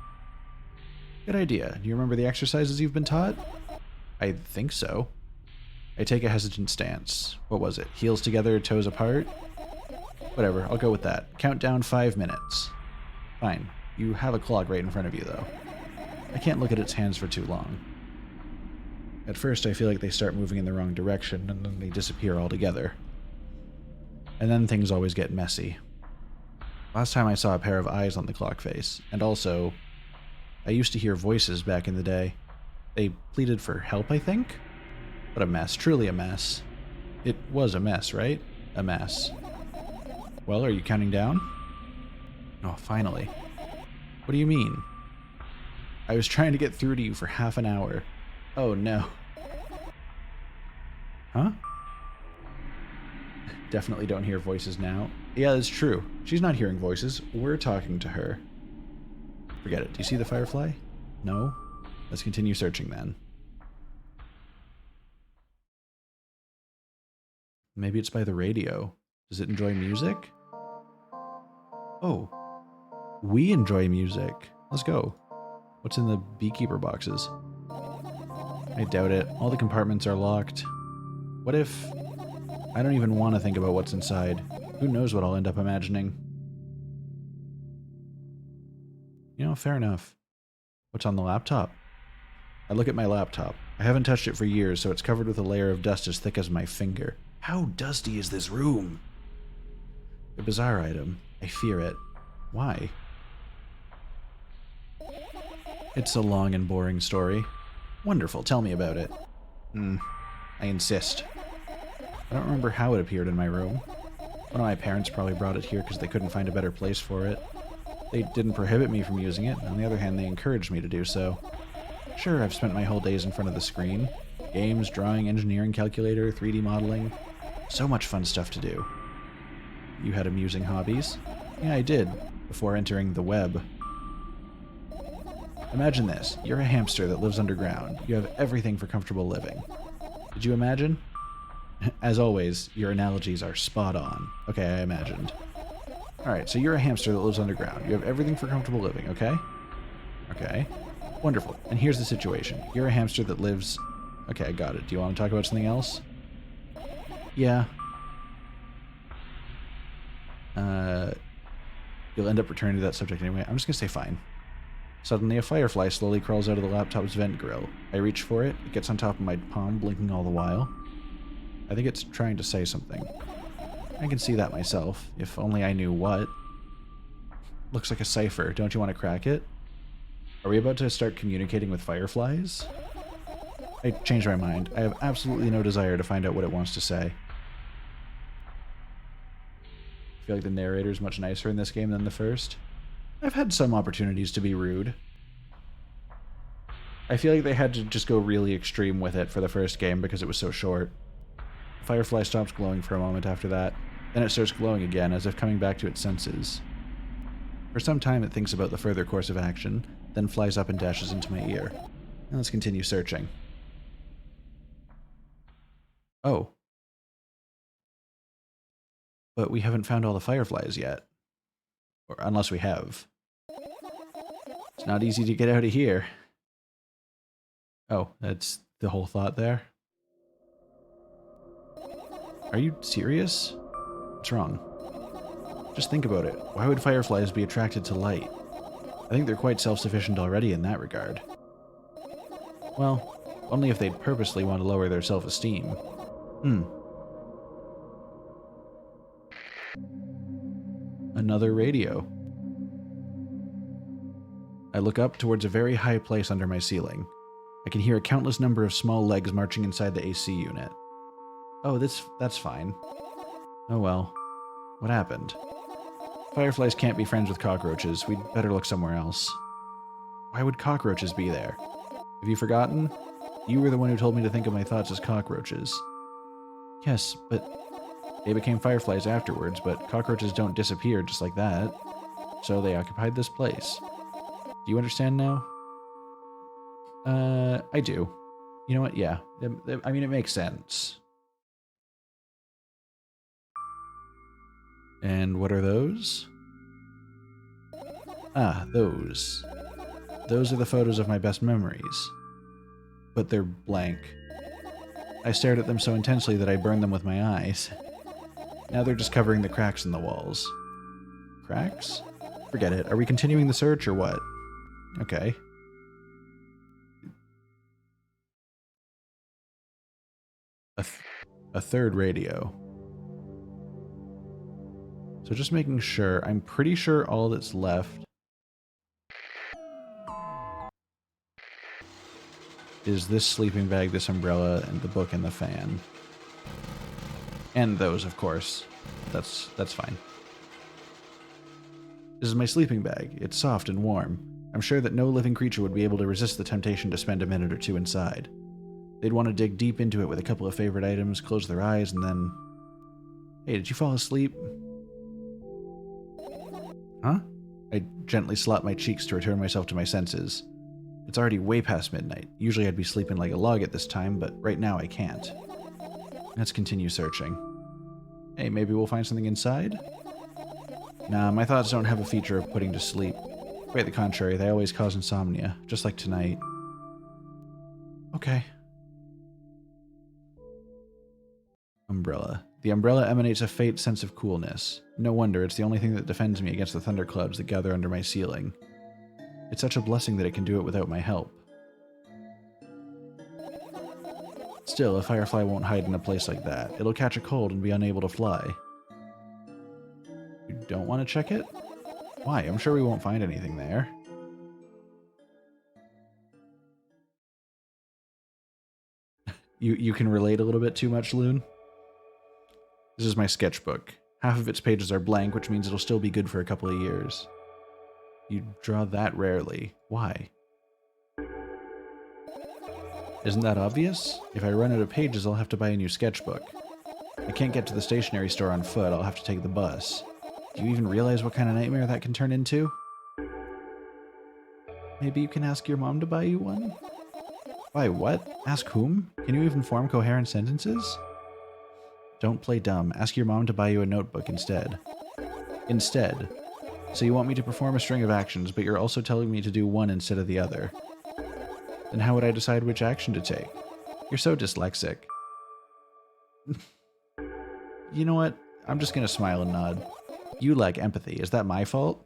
Good idea. Do you remember the exercises you've been taught? I think so. I take a hesitant stance. What was it? Heels together, toes apart? Whatever, I'll go with that. Countdown 5 minutes. Fine. You have a clock right in front of you, though. I can't look at its hands for too long. At first, I feel like they start moving in the wrong direction, and then they disappear altogether. And then things always get messy. Last time I saw a pair of eyes on the clock face, and also, I used to hear voices back in the day. They pleaded for help, I think? What a mess. Truly a mess. It was a mess, right? A mess. Well, are you counting down? Oh, finally. What do you mean? I was trying to get through to you for half an hour. Oh no. Huh? Definitely don't hear voices now. Yeah, that's true. She's not hearing voices. We're talking to her. Forget it. Do you see the firefly? No? Let's continue searching then. Maybe it's by the radio. Does it enjoy music? Oh. We enjoy music. Let's go. What's in the beekeeper boxes? I doubt it. All the compartments are locked. What if... I don't even want to think about what's inside. Who knows what I'll end up imagining? You know, fair enough. What's on the laptop? I look at my laptop. I haven't touched it for years, so it's covered with a layer of dust as thick as my finger. How dusty is this room? A bizarre item. I fear it. Why? It's a long and boring story. Wonderful, tell me about it. I insist. I don't remember how it appeared in my room. One of my parents probably brought it here because they couldn't find a better place for it. They didn't prohibit me from using it, on the other hand they encouraged me to do so. Sure, I've spent my whole days in front of the screen. Games, drawing, engineering calculator, 3D modeling. So much fun stuff to do. You had amusing hobbies? Yeah, I did, before entering the web. Imagine this. You're a hamster that lives underground. You have everything for comfortable living. Did you imagine? As always, your analogies are spot on. Okay, I imagined. Alright, so you're a hamster that lives underground. You have everything for comfortable living, okay? Okay. Wonderful. And here's the situation. You're a hamster that lives... Okay, I got it. Do you want to talk about something else? Yeah. You'll end up returning to that subject anyway. I'm just gonna say fine. Suddenly, a firefly slowly crawls out of the laptop's vent grill. I reach for it. It gets on top of my palm, blinking all the while. I think it's trying to say something. I can see that myself, if only I knew what. Looks like a cipher. Don't you want to crack it? Are we about to start communicating with fireflies? I changed my mind. I have absolutely no desire to find out what it wants to say. I feel like the narrator's much nicer in this game than the first. I've had some opportunities to be rude. I feel like they had to just go really extreme with it for the first game because it was so short. Firefly stops glowing for a moment after that. Then it starts glowing again, as if coming back to its senses. For some time it thinks about the further course of action, then flies up and dashes into my ear. Now let's continue searching. Oh. But we haven't found all the fireflies yet. Or unless we have. It's not easy to get out of here. Oh, that's the whole thought there? Are you serious? What's wrong? Just think about it. Why would fireflies be attracted to light? I think they're quite self-sufficient already in that regard. Well, only if they'd purposely want to lower their self-esteem. Another radio. I look up towards a very high place under my ceiling. I can hear a countless number of small legs marching inside the AC unit. Oh, that's fine. Oh well. What happened? Fireflies can't be friends with cockroaches. We'd better look somewhere else. Why would cockroaches be there? Have you forgotten? You were the one who told me to think of my thoughts as cockroaches. Yes, but they became fireflies afterwards, but cockroaches don't disappear just like that. So they occupied this place. Do you understand now? I do. You know what? Yeah. I mean, it makes sense. And what are those? Ah, those. Those are the photos of my best memories. But they're blank. I stared at them so intensely that I burned them with my eyes. Now they're just covering the cracks in the walls. Cracks? Forget it. Are we continuing the search or what? Okay. A third radio. So just making sure. I'm pretty sure all that's left is this sleeping bag, this umbrella, and the book and the fan. And those, of course. That's fine. This is my sleeping bag. It's soft and warm. I'm sure that no living creature would be able to resist the temptation to spend a minute or two inside. They'd want to dig deep into it with a couple of favorite items, close their eyes, and then... Hey, did you fall asleep? Huh? I gently slapped my cheeks to return myself to my senses. It's already way past midnight. Usually I'd be sleeping like a log at this time, but right now I can't. Let's continue searching. Hey, maybe we'll find something inside? Nah, my thoughts don't have a feature of putting to sleep. Quite the contrary, they always cause insomnia, just like tonight. Okay. Umbrella. The umbrella emanates a faint sense of coolness. No wonder, it's the only thing that defends me against the thunderclouds that gather under my ceiling. It's such a blessing that it can do it without my help. Still, a firefly won't hide in a place like that. It'll catch a cold and be unable to fly. You don't want to check it? Why? I'm sure we won't find anything there. You can relate a little bit too much, Loon? This is my sketchbook. Half of its pages are blank, which means it'll still be good for a couple of years. You draw that rarely. Why? Isn't that obvious? If I run out of pages, I'll have to buy a new sketchbook. I can't get to the stationery store on foot, I'll have to take the bus. Do you even realize what kind of nightmare that can turn into? Maybe you can ask your mom to buy you one? Why, what? Ask whom? Can you even form coherent sentences? Don't play dumb. Ask your mom to buy you a notebook instead. Instead. So you want me to perform a string of actions, but you're also telling me to do one instead of the other. Then how would I decide which action to take? You're so dyslexic. You know what? I'm just gonna smile and nod. You lack empathy. Is that my fault?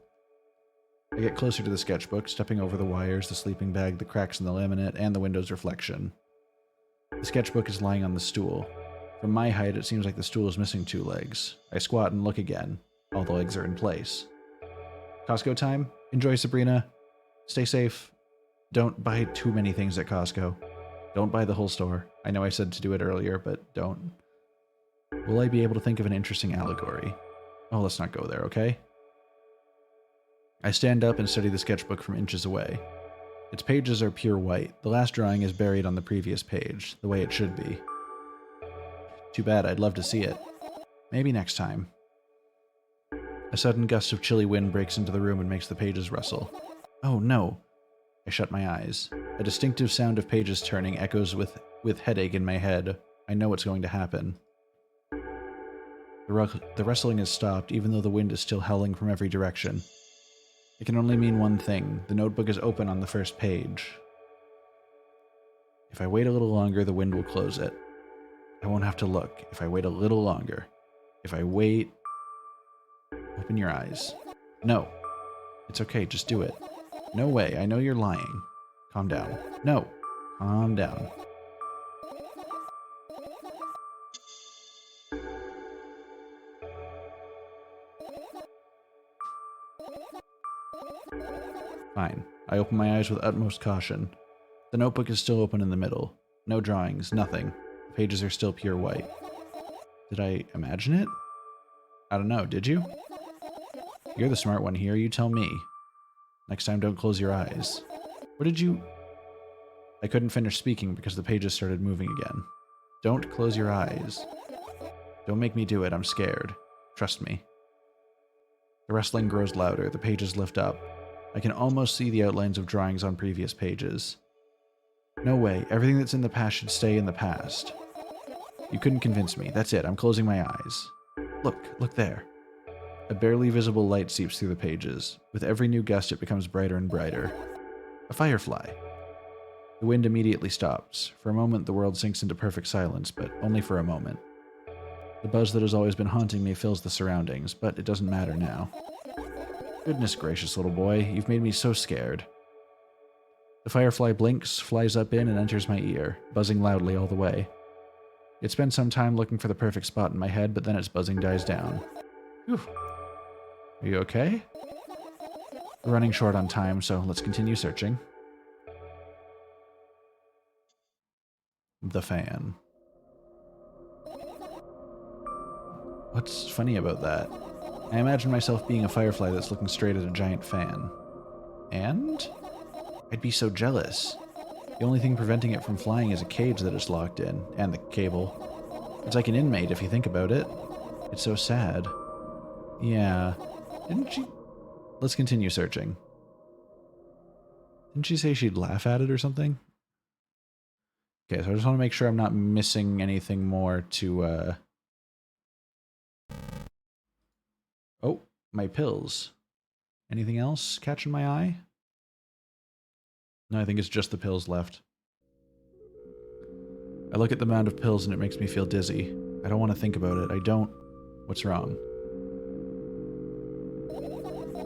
I get closer to the sketchbook, stepping over the wires, the sleeping bag, the cracks in the laminate, and the window's reflection. The sketchbook is lying on the stool. From my height, it seems like the stool is missing 2 legs. I squat and look again. All the legs are in place. Costco time? Enjoy, Sabrina. Stay safe. Don't buy too many things at Costco. Don't buy the whole store. I know I said to do it earlier, but don't. Will I be able to think of an interesting allegory? Oh, let's not go there, okay? I stand up and study the sketchbook from inches away. Its pages are pure white. The last drawing is buried on the previous page, the way it should be. Too bad, I'd love to see it. Maybe next time. A sudden gust of chilly wind breaks into the room and makes the pages rustle. Oh no! I shut my eyes. A distinctive sound of pages turning echoes with headache in my head. I know what's going to happen. The rustling has stopped, even though the wind is still howling from every direction. It can only mean one thing. The notebook is open on the first page. If I wait a little longer, the wind will close it. I won't have to look. If I wait a little longer. If I wait... Open your eyes. No. It's okay, just do it. No way, I know you're lying. Calm down. No. Calm down. Fine. I open my eyes with utmost caution. The notebook is still open in the middle. No drawings, nothing. The pages are still pure white. Did I imagine it? I don't know, did you? You're the smart one here, you tell me. Next time, don't close your eyes. What did you... I couldn't finish speaking because the pages started moving again. Don't close your eyes. Don't make me do it, I'm scared. Trust me. The rustling grows louder, the pages lift up. I can almost see the outlines of drawings on previous pages. No way, everything that's in the past should stay in the past. You couldn't convince me, that's it, I'm closing my eyes. Look there. A barely visible light seeps through the pages. With every new gust, it becomes brighter and brighter. A firefly. The wind immediately stops. For a moment, the world sinks into perfect silence, but only for a moment. The buzz that has always been haunting me fills the surroundings, but it doesn't matter now. Goodness gracious, little boy, you've made me so scared. The firefly blinks, flies up in, and enters my ear, buzzing loudly all the way. It spends some time looking for the perfect spot in my head, but then its buzzing dies down. Whew. Are you okay? We're running short on time, so let's continue searching. The fan. What's funny about that? I imagine myself being a firefly that's looking straight at a giant fan. And? I'd be so jealous. The only thing preventing it from flying is a cage that it's locked in, and the cable. It's like an inmate if you think about it. It's so sad. Yeah. Didn't she... Let's continue searching. Didn't she say she'd laugh at it or something? Okay, so I just want to make sure I'm not missing anything more to, Oh, my pills. Anything else catching my eye? No, I think it's just the pills left. I look at the mound of pills and it makes me feel dizzy. I don't want to think about it. I don't... What's wrong?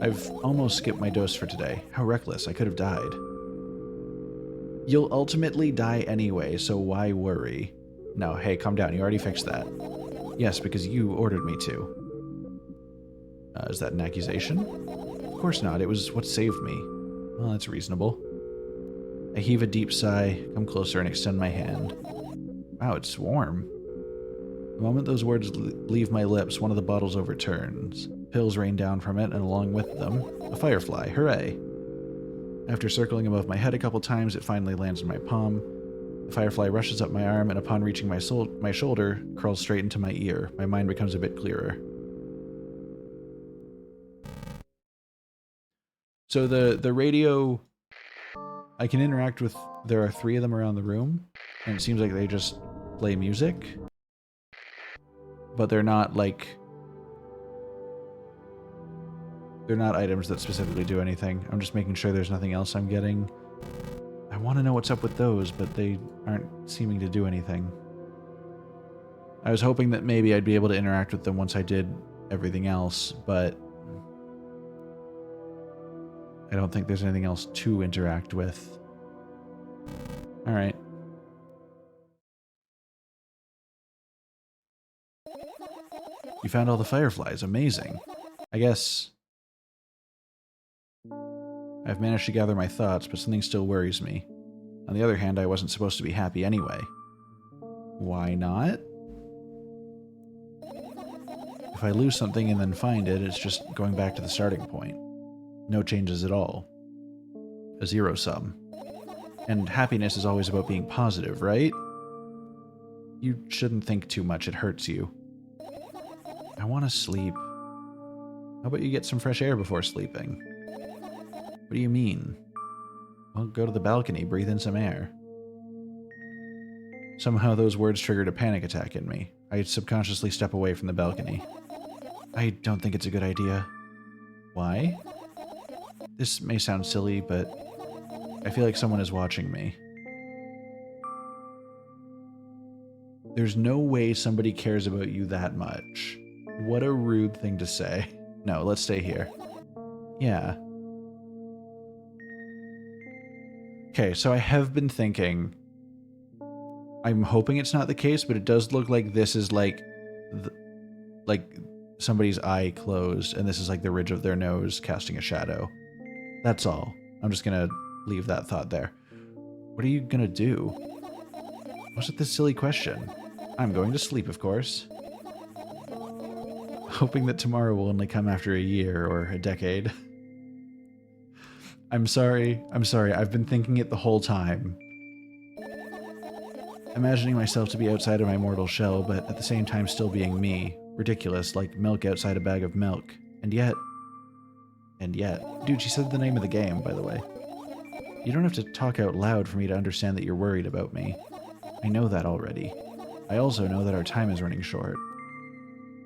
I've almost skipped my dose for today. How reckless. I could have died. You'll ultimately die anyway, so why worry? No, hey, calm down. You already fixed that. Yes, because you ordered me to. Is that an accusation? Of course not. It was what saved me. Well, that's reasonable. I heave a deep sigh, come closer, and extend my hand. Wow, it's warm. The moment those words leave my lips, one of the bottles overturns. Pills rain down from it, and along with them, a firefly. Hooray! After circling above my head a couple times, it finally lands in my palm. The firefly rushes up my arm, and upon reaching my shoulder, crawls straight into my ear. My mind becomes a bit clearer. So the radio, I can interact with, there are 3 of them around the room, and it seems like they just play music. But they're not like, they're not items that specifically do anything. I'm just making sure there's nothing else I'm getting. I want to know what's up with those, but they aren't seeming to do anything. I was hoping that maybe I'd be able to interact with them once I did everything else, but I don't think there's anything else to interact with. Alright. You found all the fireflies. Amazing. I guess I've managed to gather my thoughts, but something still worries me. On the other hand, I wasn't supposed to be happy anyway. Why not? If I lose something and then find it, it's just going back to the starting point. No changes at all. A zero sum. And happiness is always about being positive, right? You shouldn't think too much, it hurts you. I want to sleep. How about you get some fresh air before sleeping? What do you mean? Well, go to the balcony, breathe in some air. Somehow those words triggered a panic attack in me. I subconsciously step away from the balcony. I don't think it's a good idea. Why? This may sound silly, but I feel like someone is watching me. There's no way somebody cares about you that much. What a rude thing to say. No, let's stay here. Yeah. Okay, so I have been thinking... I'm hoping it's not the case, but it does look like this is like somebody's eye closed, and this is like the ridge of their nose casting a shadow. That's all. I'm just gonna leave that thought there. What are you gonna do? What's with this silly question? I'm going to sleep, of course. Hoping that tomorrow will only come after a year or a decade. I'm sorry. I've been thinking it the whole time. Imagining myself to be outside of my mortal shell, but at the same time still being me. Ridiculous, like milk outside a bag of milk. And yet... Dude, she said the name of the game, by the way. You don't have to talk out loud for me to understand that you're worried about me. I know that already. I also know that our time is running short.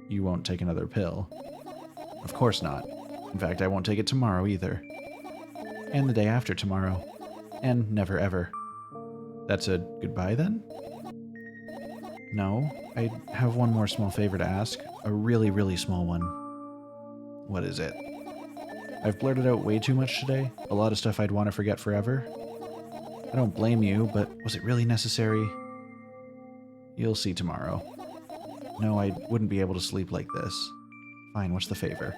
You won't take another pill. Of course not. In fact, I won't take it tomorrow either. And the day after tomorrow. And never ever. That's a goodbye then? No, I have one more small favor to ask. A really, really small one. What is it? I've blurted out way too much today. A lot of stuff I'd want to forget forever. I don't blame you, but was it really necessary? You'll see tomorrow. No, I wouldn't be able to sleep like this. Fine, what's the favor?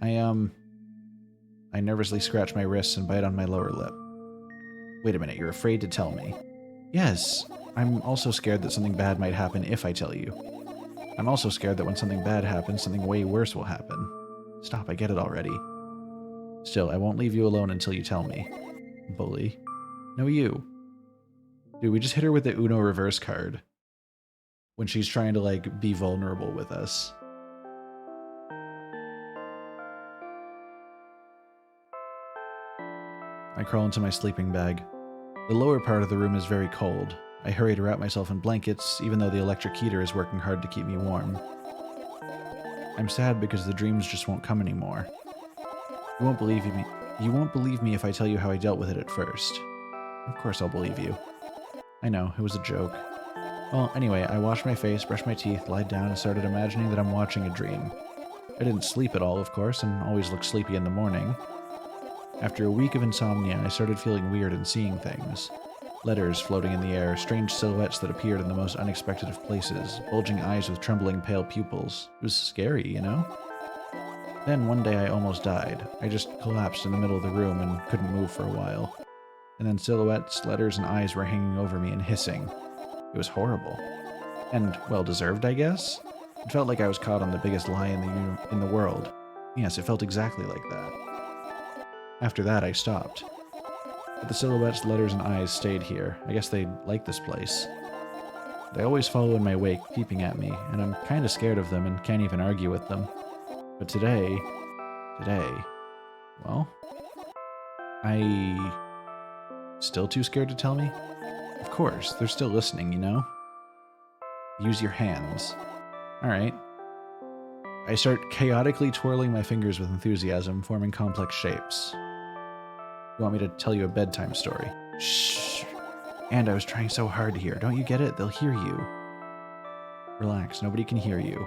I nervously scratch my wrists and bite on my lower lip. Wait a minute, you're afraid to tell me? Yes, I'm also scared that something bad might happen if I tell you. I'm also scared that when something bad happens, something way worse will happen. Stop, I get it already. Still, I won't leave you alone until you tell me. Bully. No, you. Dude, we just hit her with the Uno reverse card. When she's trying to, like, be vulnerable with us. I crawl into my sleeping bag. The lower part of the room is very cold. I hurry to wrap myself in blankets, even though the electric heater is working hard to keep me warm. I'm sad because the dreams just won't come anymore. You won't believe me. You won't believe me if I tell you how I dealt with it at first. Of course I'll believe you. I know, it was a joke. Well, anyway, I washed my face, brushed my teeth, lied down, and started imagining that I'm watching a dream. I didn't sleep at all, of course, and always look sleepy in the morning. After a week of insomnia, I started feeling weird and seeing things. Letters floating in the air, strange silhouettes that appeared in the most unexpected of places, bulging eyes with trembling pale pupils. It was scary, you know? Then one day I almost died. I just collapsed in the middle of the room and couldn't move for a while. And then silhouettes, letters, and eyes were hanging over me and hissing. It was horrible. And well-deserved, I guess? It felt like I was caught on the biggest lie in the world. Yes, it felt exactly like that. After that, I stopped. But the silhouettes, letters, and eyes stayed here. I guess they liked this place. They always follow in my wake, peeping at me, and I'm kinda scared of them and can't even argue with them. But today, well, still too scared to tell me? Of course, they're still listening, you know? Use your hands. Alright. I start chaotically twirling my fingers with enthusiasm, forming complex shapes. You want me to tell you a bedtime story? Shh. And I was trying so hard to hear. Don't you get it? They'll hear you. Relax, nobody can hear you.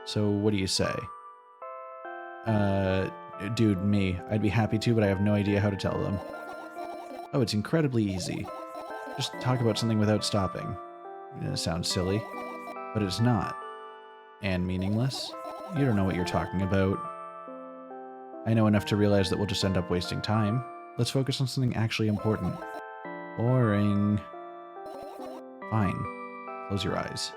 So, what do you say? Dude, me. I'd be happy to, but I have no idea how to tell them. Oh, it's incredibly easy. Just talk about something without stopping. It sounds silly, but it's not. And meaningless? You don't know what you're talking about. I know enough to realize that we'll just end up wasting time. Let's focus on something actually important. Boring. Fine. Close your eyes.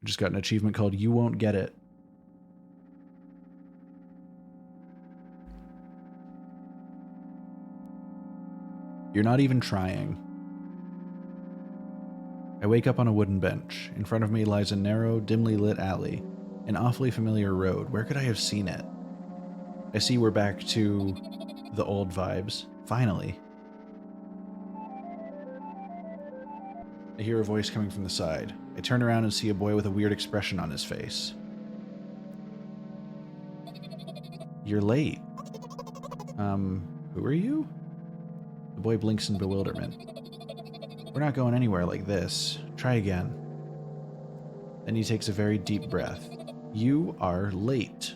I just got an achievement called You Won't Get It. You're not even trying. I wake up on a wooden bench. In front of me lies a narrow, dimly lit alley. An awfully familiar road. Where could I have seen it? I see we're back to the old vibes. Finally. I hear a voice coming from the side. I turn around and see a boy with a weird expression on his face. You're late. Who are you? The boy blinks in bewilderment. We're not going anywhere like this. Try again. Then he takes a very deep breath. You are late.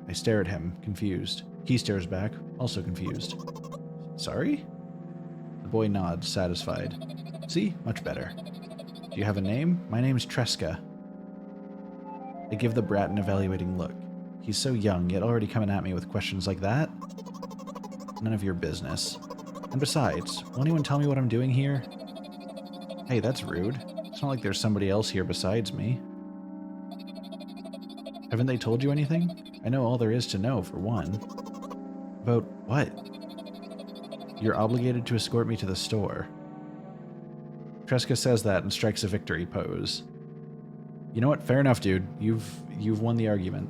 I stare at him, confused. He stares back, also confused. Sorry? The boy nods, satisfied. See? Much better. Do you have a name? My name's Tresca. I give the brat an evaluating look. He's so young, yet already coming at me with questions like that? None of your business. And besides, will anyone tell me what I'm doing here? Hey, that's rude. It's not like there's somebody else here besides me. Haven't they told you anything? I know all there is to know, for one. About what? You're obligated to escort me to the store. Tresca says that and strikes a victory pose. You know what? Fair enough, dude. You've won the argument.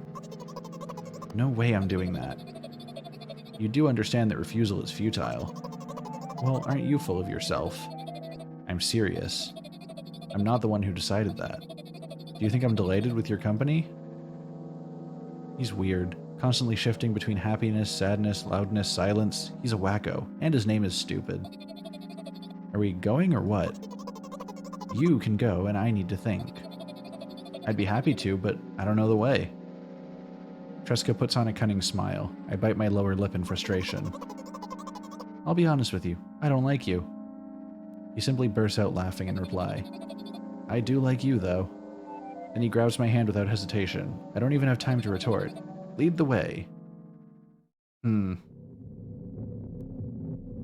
No way I'm doing that. You do understand that refusal is futile. Well, aren't you full of yourself? I'm serious. I'm not the one who decided that. Do you think I'm delighted with your company? He's weird, constantly shifting between happiness, sadness, loudness, silence. He's a wacko, and his name is stupid. Are we going or what? You can go, and I need to think. I'd be happy to, but I don't know the way. Tresca puts on a cunning smile. I bite my lower lip in frustration. I'll be honest with you, I don't like you. He simply bursts out laughing in reply. I do like you, though. Then he grabs my hand without hesitation. I don't even have time to retort. Lead the way.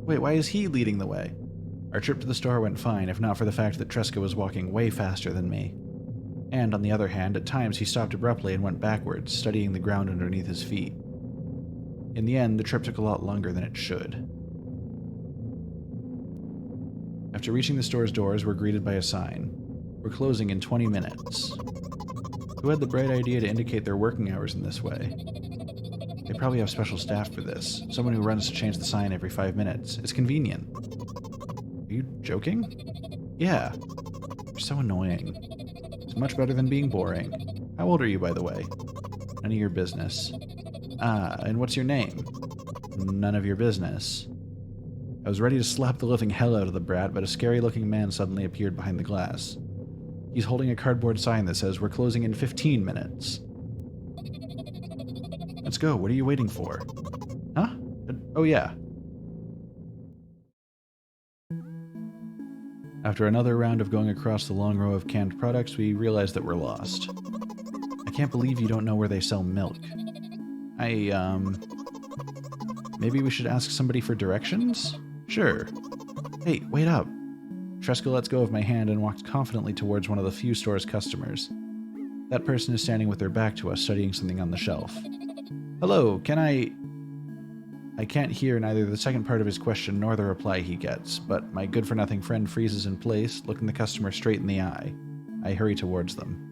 Wait, why is he leading the way? Our trip to the store went fine, if not for the fact that Tresca was walking way faster than me. And, on the other hand, at times he stopped abruptly and went backwards, studying the ground underneath his feet. In the end, the trip took a lot longer than it should. After reaching the store's doors, we're greeted by a sign. We're closing in 20 minutes. Who had the bright idea to indicate their working hours in this way? They probably have special staff for this. Someone who runs to change the sign every 5 minutes. It's convenient. Are you joking? Yeah. You're so annoying. It's much better than being boring. How old are you, by the way? None of your business. Ah, and what's your name? None of your business. I was ready to slap the living hell out of the brat, but a scary-looking man suddenly appeared behind the glass. He's holding a cardboard sign that says, "We're closing in 15 minutes." Let's go, what are you waiting for? Huh? Oh yeah. After another round of going across the long row of canned products, we realize that we're lost. I can't believe you don't know where they sell milk. Maybe we should ask somebody for directions? Sure. Hey, wait up. Tresca lets go of my hand and walks confidently towards one of the few store's customers. That person is standing with their back to us, studying something on the shelf. Hello, can I can't hear neither the second part of his question nor the reply he gets, but my good-for-nothing friend freezes in place, looking the customer straight in the eye. I hurry towards them.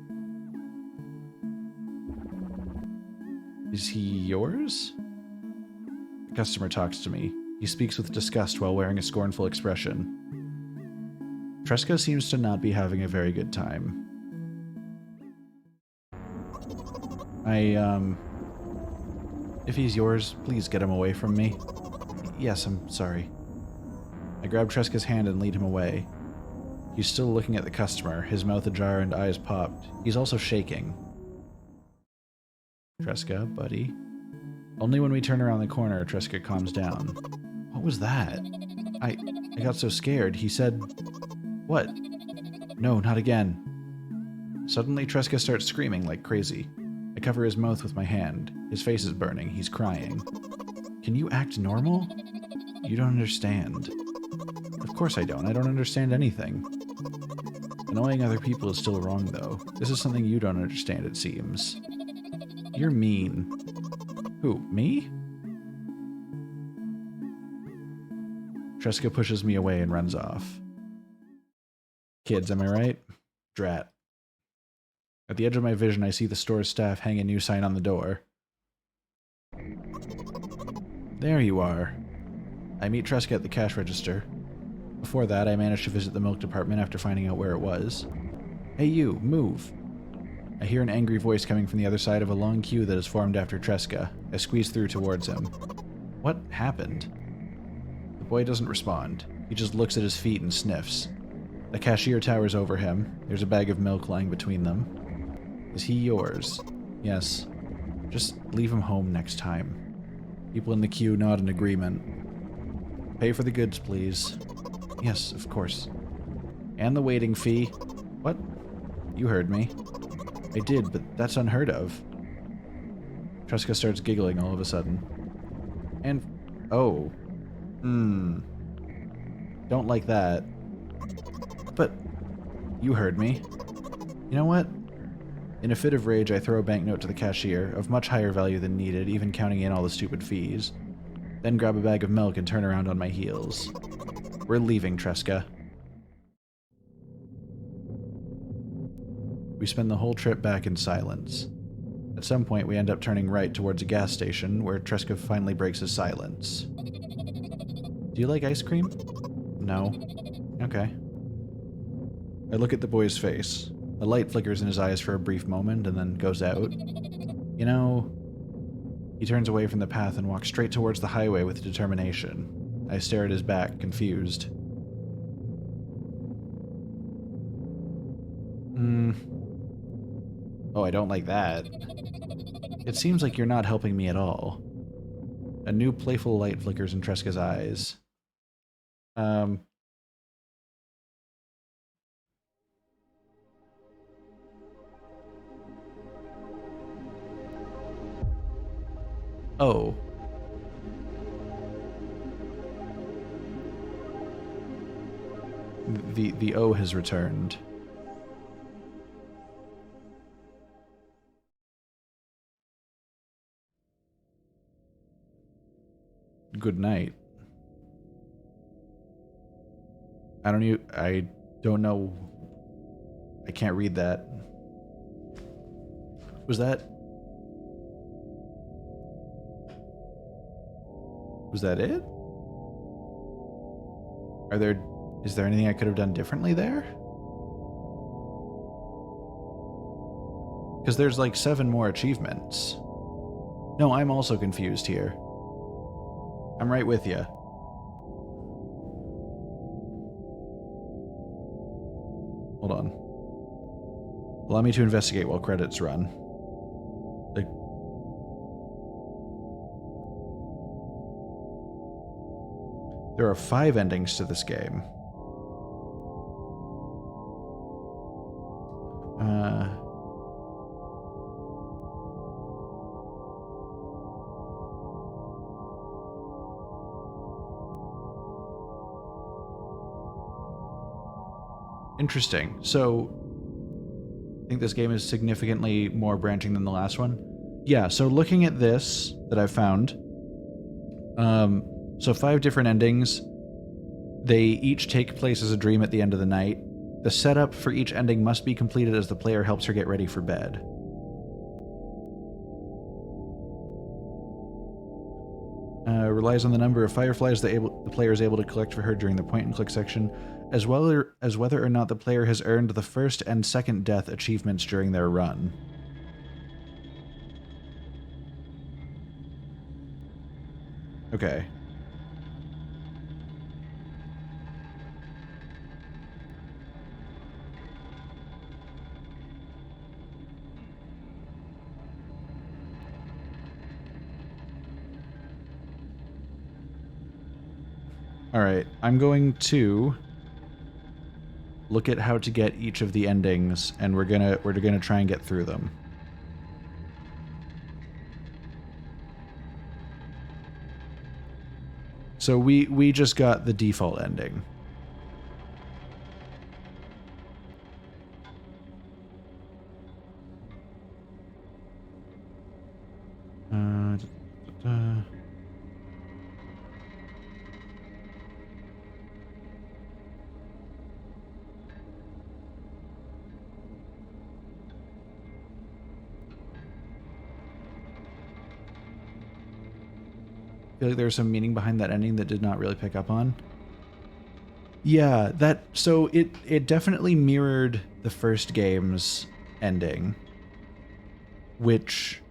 Is he yours? The customer talks to me. He speaks with disgust while wearing a scornful expression. Tresca seems to not be having a very good time. If he's yours, please get him away from me. Yes, I'm sorry. I grab Tresca's hand and lead him away. He's still looking at the customer, his mouth ajar and eyes popped. He's also shaking. Tresca, buddy. Only when we turn around the corner, Tresca calms down. What was that? I got so scared. He said... What? No, not again. Suddenly, Tresca starts screaming like crazy. I cover his mouth with my hand. His face is burning. He's crying. Can you act normal? You don't understand. Of course I don't. I don't understand anything. Annoying other people is still wrong, though. This is something you don't understand, it seems. You're mean. Who, me? Tresca pushes me away and runs off. Kids, am I right? Drat. At the edge of my vision, I see the store's staff hang a new sign on the door. There you are. I meet Tresca at the cash register. Before that, I managed to visit the milk department after finding out where it was. Hey you, move. I hear an angry voice coming from the other side of a long queue that has formed after Tresca. I squeeze through towards him. What happened? The boy doesn't respond. He just looks at his feet and sniffs. The cashier towers over him. There's a bag of milk lying between them. Is he yours? Yes. Just leave him home next time. People in the queue nod in agreement. Pay for the goods, please. Yes, of course. And the waiting fee. What? You heard me. I did, but that's unheard of. Tresca starts giggling all of a sudden. And... oh. Don't like that. But... you heard me. You know what? In a fit of rage, I throw a banknote to the cashier, of much higher value than needed, even counting in all the stupid fees. Then grab a bag of milk and turn around on my heels. We're leaving, Tresca. We spend the whole trip back in silence. At some point, we end up turning right towards a gas station, where Tresca finally breaks his silence. Do you like ice cream? No. Okay. I look at the boy's face. A light flickers in his eyes for a brief moment, and then goes out. You know... He turns away from the path and walks straight towards the highway with determination. I stare at his back, confused. Oh, I don't like that. It seems like you're not helping me at all. A new playful light flickers in Tresca's eyes. Oh. The O has returned. Good night. I don't know. I can't read that. Was that it? Is there anything I could have done differently there? Because there's like 7 more achievements. No, I'm also confused here. I'm right with you. Hold on. Allow me to investigate while credits run. Like, there are 5 endings to this game. Interesting. So, I think this game is significantly more branching than the last one. Yeah, so looking at this that I've found, so 5 different endings. They each take place as a dream at the end of the night. The setup for each ending must be completed as the player helps her get ready for bed. Relies on the number of fireflies the player is able to collect for her during the point-and-click section, as well as whether or not the player has earned the first and second death achievements during their run. Okay. Alright, I'm going to look at how to get each of the endings, and we're gonna try and get through them. So we just got the default ending. I feel like there's some meaning behind that ending that did not really pick up on. Yeah, so it definitely mirrored the first game's ending, which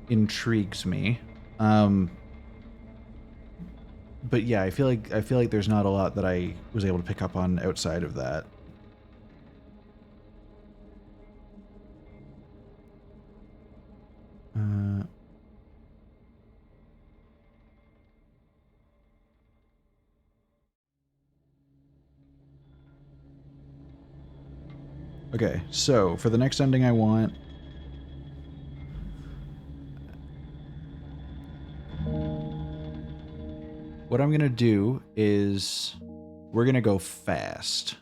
intrigues me. But yeah, I feel like there's not a lot that I was able to pick up on outside of that. Okay, so for the next ending I want... What I'm gonna do is... We're gonna go fast.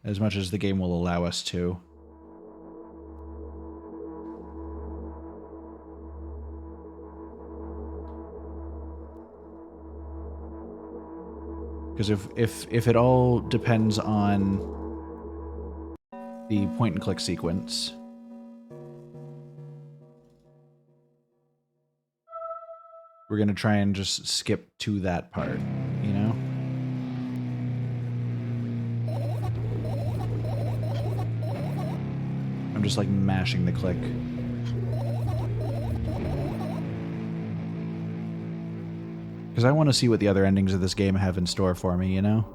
As much as the game will allow us to. Because if it all depends on the point-and-click sequence... We're gonna try and just skip to that part, you know? I'm just like mashing the click. Because I want to see what the other endings of this game have in store for me, you know?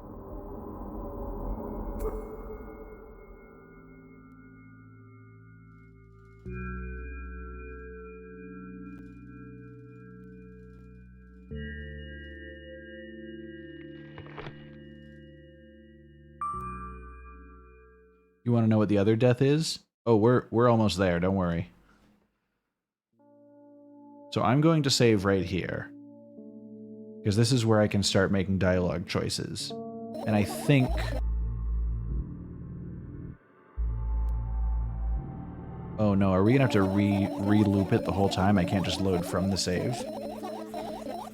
You want to know what the other death is? Oh, we're almost there, don't worry. So I'm going to save right here. Because this is where I can start making dialogue choices. And I think... Oh no, are we gonna have to re-loop it the whole time? I can't just load from the save.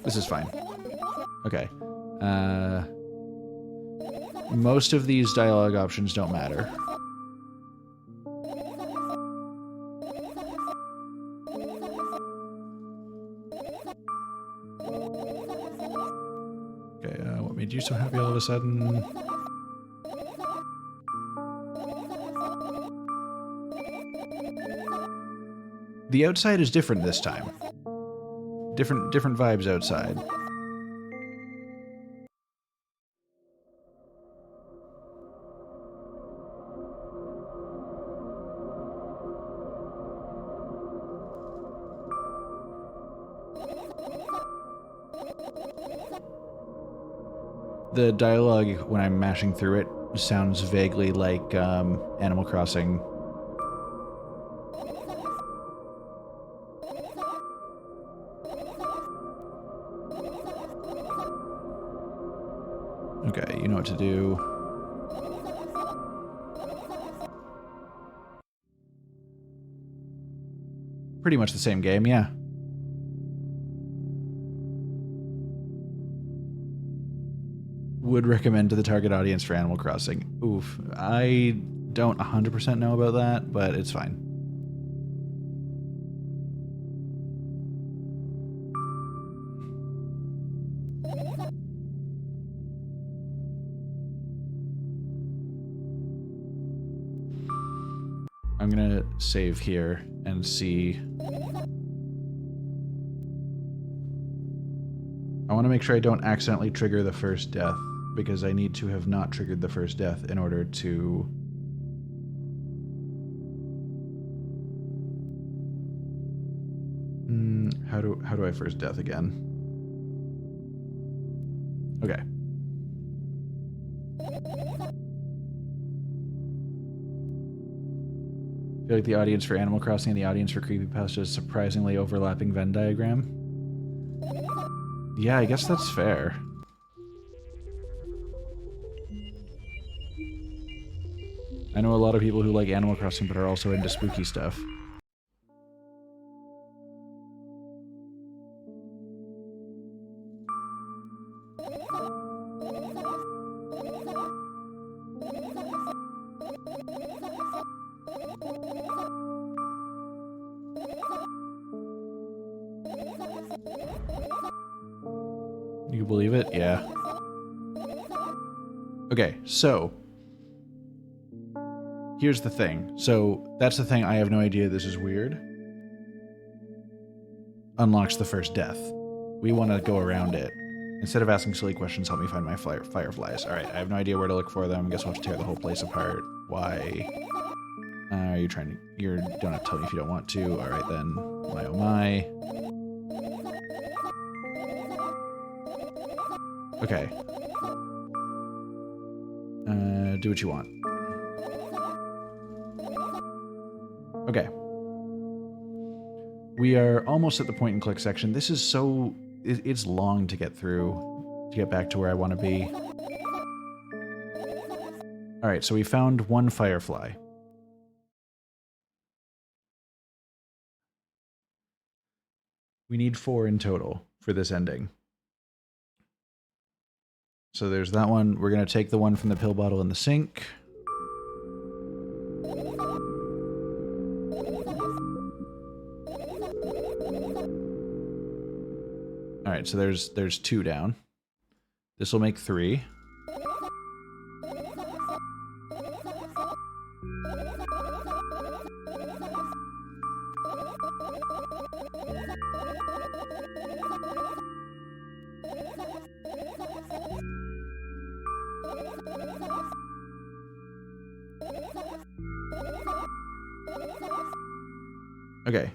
This is fine. Okay. Most of these dialogue options don't matter. Okay, what made you so happy all of a sudden? The outside is different this time. Different vibes outside. The dialogue, when I'm mashing through it, sounds vaguely like Animal Crossing. Okay, you know what to do. Pretty much the same game, yeah. Would recommend to the target audience for Animal Crossing. Oof, I don't 100% know about that, but it's fine. I'm gonna save here and see. I want to make sure I don't accidentally trigger the first death, because I need to have not triggered the first death in order to... How do I first death again? Okay. I feel like the audience for Animal Crossing and the audience for Creepypasta is surprisingly overlapping Venn diagram. Yeah, I guess that's fair. I know a lot of people who like Animal Crossing but are also into spooky stuff. You believe it? Yeah. Okay, so... here's the thing. So, that's the thing, I have no idea this is weird. Unlocks the first death. We want to go around it. Instead of asking silly questions, help me find my fireflies. Alright, I have no idea where to look for them. I guess we'll have to tear the whole place apart. Why? Are you trying to... you don't have to tell me if you don't want to. Alright then. My oh my. Okay. Do what you want. Okay. We are almost at the point and click section. This is so... it's long to get through, to get back to where I want to be. Alright, so we found one firefly. We need 4 in total for this ending. So there's that one. We're going to take the one from the pill bottle in the sink. Alright, so there's 2 down. This will make 3. Okay.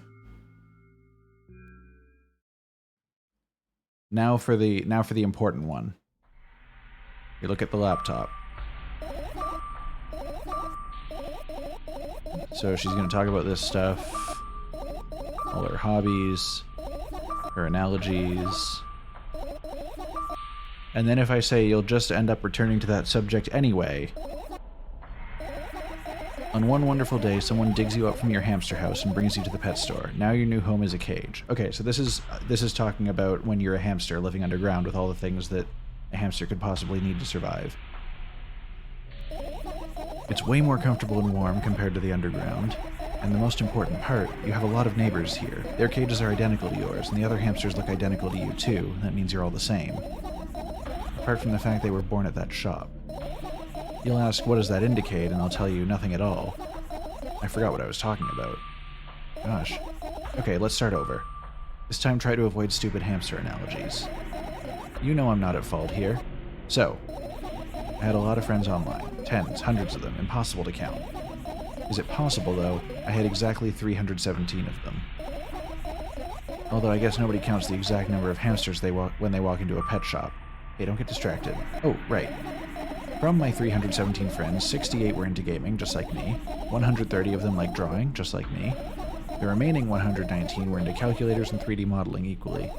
Now for the important one. You look at the laptop. So she's going to talk about this stuff, all her hobbies, her analogies. And then if I say you'll just end up returning to that subject anyway. On one wonderful day, someone digs you up from your hamster house and brings you to the pet store. Now your new home is a cage. Okay, so this is talking about when you're a hamster living underground with all the things that a hamster could possibly need to survive. It's way more comfortable and warm compared to the underground. And the most important part, you have a lot of neighbors here. Their cages are identical to yours, and the other hamsters look identical to you too. That means you're all the same. Apart from the fact they were born at that shop. You'll ask, what does that indicate? And I'll tell you, nothing at all. I forgot what I was talking about. Gosh. Okay, let's start over. This time try to avoid stupid hamster analogies. You know I'm not at fault here. So, I had a lot of friends online. Tens, hundreds of them, impossible to count. Is it possible, though? I had exactly 317 of them. Although I guess nobody counts the exact number of hamsters when they walk into a pet shop. Hey, don't get distracted. Oh, right. From my 317 friends, 68 were into gaming, just like me. 130 of them like drawing, just like me. The remaining 119 were into calculators and 3D modeling equally.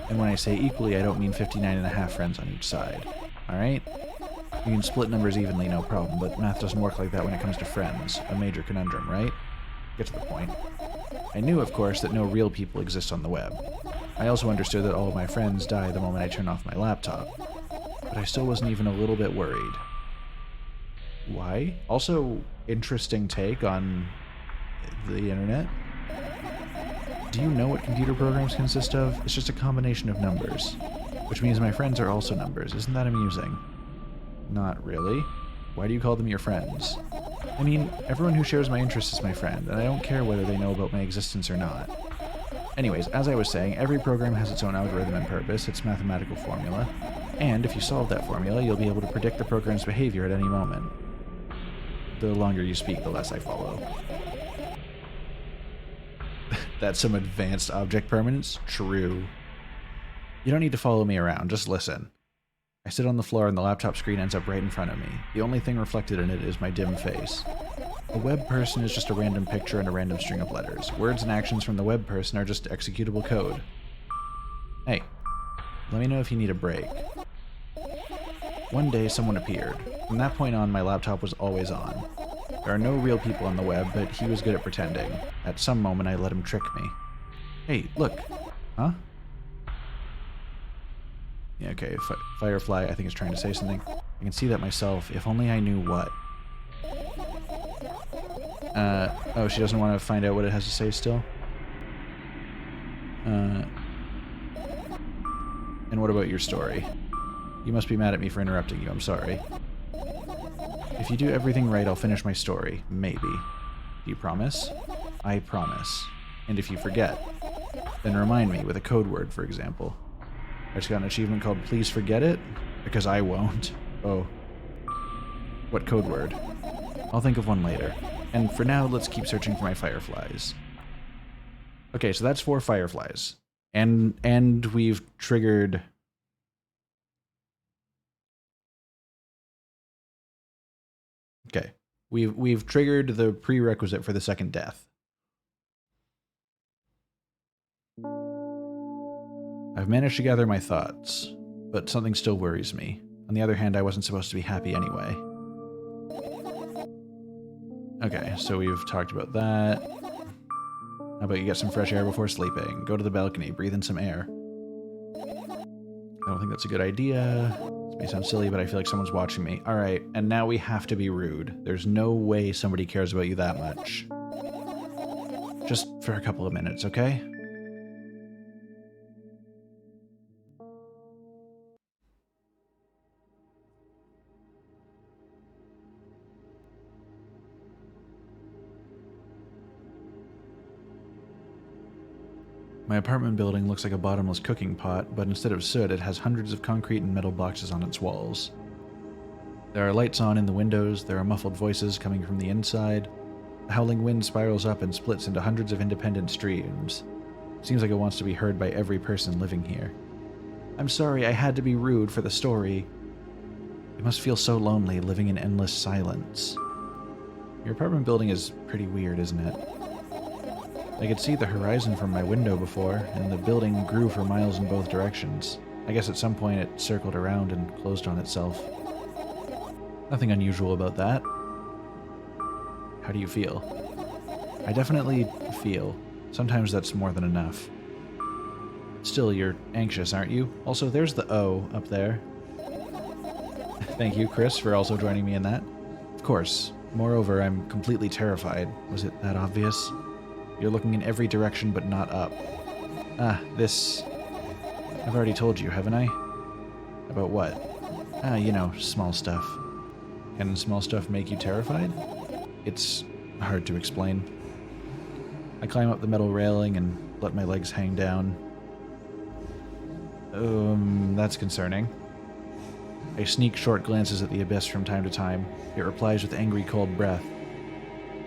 And when I say equally, I don't mean 59 and a half friends on each side. Alright? You can split numbers evenly, no problem, but math doesn't work like that when it comes to friends. A major conundrum, right? Get to the point. I knew, of course, that no real people exist on the web. I also understood that all of my friends die the moment I turn off my laptop. But I still wasn't even a little bit worried. Why? Also, interesting take on the internet. Do you know what computer programs consist of? It's just a combination of numbers. Which means my friends are also numbers. Isn't that amusing? Not really. Why do you call them your friends? I mean, everyone who shares my interests is my friend, and I don't care whether they know about my existence or not. Anyways, as I was saying, every program has its own algorithm and purpose, its mathematical formula, and if you solve that formula, you'll be able to predict the program's behavior at any moment. The longer you speak, the less I follow. That's some advanced object permanence? True. You don't need to follow me around, just listen. I sit on the floor and the laptop screen ends up right in front of me. The only thing reflected in it is my dim face. A web person is just a random picture and a random string of letters. Words and actions from the web person are just executable code. Hey, let me know if you need a break. One day someone appeared. From that point on, my laptop was always on. There are no real people on the web, but he was good at pretending. At some moment, I let him trick me. Hey, look. Huh? Yeah, okay, Firefly, I think, is trying to say something. I can see that myself, if only I knew what. Oh, she doesn't want to find out what it has to say still? And what about your story? You must be mad at me for interrupting you, I'm sorry. If you do everything right, I'll finish my story. Maybe. Do you promise? I promise. And if you forget, then remind me with a code word, for example. I just got an achievement called Please Forget It, because I won't. Oh. What code word? I'll think of one later. And for now, let's keep searching for my fireflies. Okay, so that's 4 fireflies. And we've triggered... Okay. We've triggered the prerequisite for the second death. I've managed to gather my thoughts, but something still worries me. On the other hand, I wasn't supposed to be happy anyway. Okay, so we've talked about that. How about you get some fresh air before sleeping? Go to the balcony, breathe in some air. I don't think that's a good idea. This may sound silly, but I feel like someone's watching me. Alright, and now we have to be rude. There's no way somebody cares about you that much. Just for a couple of minutes, okay? My apartment building looks like a bottomless cooking pot, but instead of soot, it has hundreds of concrete and metal boxes on its walls. There are lights on in the windows, there are muffled voices coming from the inside. The howling wind spirals up and splits into hundreds of independent streams. Seems like it wants to be heard by every person living here. I'm sorry, I had to be rude for the story. It must feel so lonely living in endless silence. Your apartment building is pretty weird, isn't it? I could see the horizon from my window before, and the building grew for miles in both directions. I guess at some point it circled around and closed on itself. Nothing unusual about that. How do you feel? I definitely feel. Sometimes that's more than enough. Still, you're anxious, aren't you? Also, there's the O up there. Thank you, Chris, for also joining me in that. Of course. Moreover, I'm completely terrified. Was it that obvious? You're looking in every direction but not up. Ah, this... I've already told you, haven't I? About what? Ah, you know, small stuff. Can small stuff make you terrified? It's hard to explain. I climb up the metal railing and let my legs hang down. That's concerning. I sneak short glances at the abyss from time to time. It replies with angry, cold breath.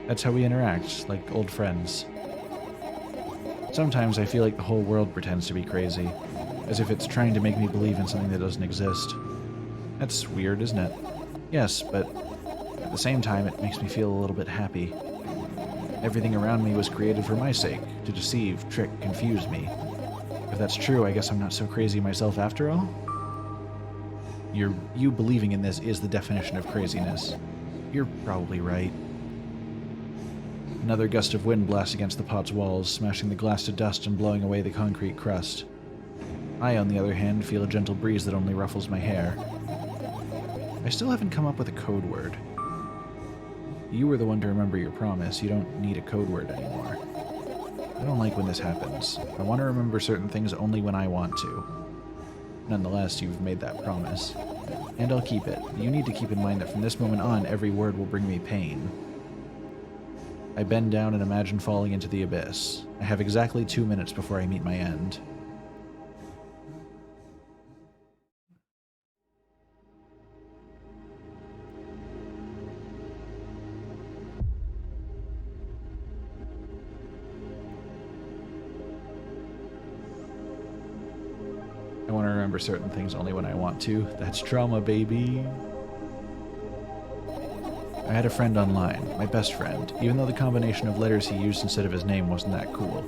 That's how we interact, like old friends. Sometimes I feel like the whole world pretends to be crazy, as if it's trying to make me believe in something that doesn't exist. That's weird, isn't it? Yes, but at the same time, it makes me feel a little bit happy. Everything around me was created for my sake, to deceive, trick, confuse me. If that's true, I guess I'm not so crazy myself after all? You believing in this is the definition of craziness. You're probably right. Another gust of wind blasts against the pot's walls, smashing the glass to dust and blowing away the concrete crust. I, on the other hand, feel a gentle breeze that only ruffles my hair. I still haven't come up with a code word. You were the one to remember your promise. You don't need a code word anymore. I don't like when this happens. I want to remember certain things only when I want to. Nonetheless, you've made that promise. And I'll keep it. You need to keep in mind that from this moment on, every word will bring me pain. I bend down and imagine falling into the abyss. I have exactly 2 minutes before I meet my end. I want to remember certain things only when I want to. That's trauma, baby. I had a friend online, my best friend, even though the combination of letters he used instead of his name wasn't that cool.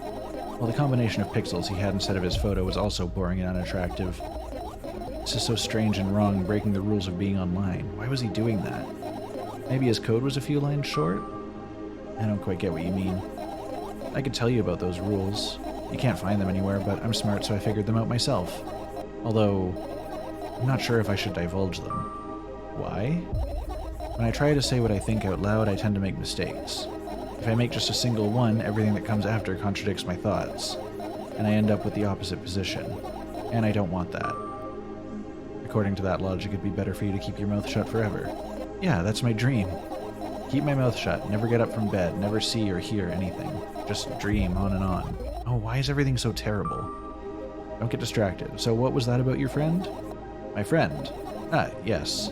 While the combination of pixels he had instead of his photo was also boring and unattractive. This is so strange and wrong, breaking the rules of being online. Why was he doing that? Maybe his code was a few lines short? I don't quite get what you mean. I could tell you about those rules. You can't find them anywhere, but I'm smart, so I figured them out myself. Although, I'm not sure if I should divulge them. Why? When I try to say what I think out loud, I tend to make mistakes. If I make just a single one, everything that comes after contradicts my thoughts, and I end up with the opposite position. And I don't want that. According to that logic, it'd be better for you to keep your mouth shut forever. Yeah, that's my dream. Keep my mouth shut, never get up from bed, never see or hear anything. Just dream on and on. Oh, why is everything so terrible? Don't get distracted. So what was that about your friend? My friend? Ah, yes.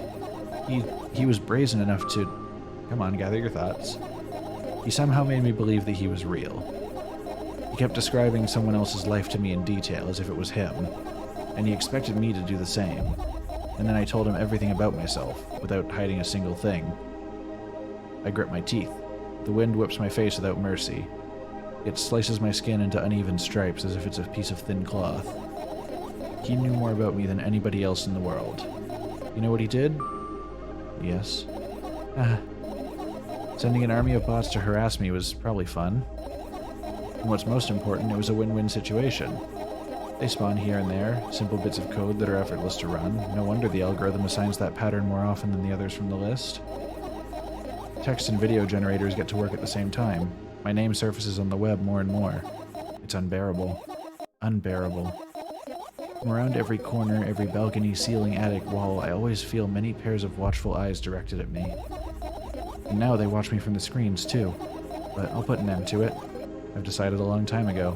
He was brazen enough to... Come on, gather your thoughts. He somehow made me believe that he was real. He kept describing someone else's life to me in detail, as if it was him. And he expected me to do the same. And then I told him everything about myself, without hiding a single thing. I grit my teeth. The wind whips my face without mercy. It slices my skin into uneven stripes as if it's a piece of thin cloth. He knew more about me than anybody else in the world. You know what he did? Yes. Sending an army of bots to harass me was probably fun. And what's most important, it was a win-win situation. They spawn here and there, simple bits of code that are effortless to run. No wonder the algorithm assigns that pattern more often than the others from the list. Text and video generators get to work at the same time. My name surfaces on the web more and more. It's unbearable. Unbearable. From around every corner, every balcony, ceiling, attic, wall, I always feel many pairs of watchful eyes directed at me. And now they watch me from the screens, too. But I'll put an end to it. I've decided a long time ago.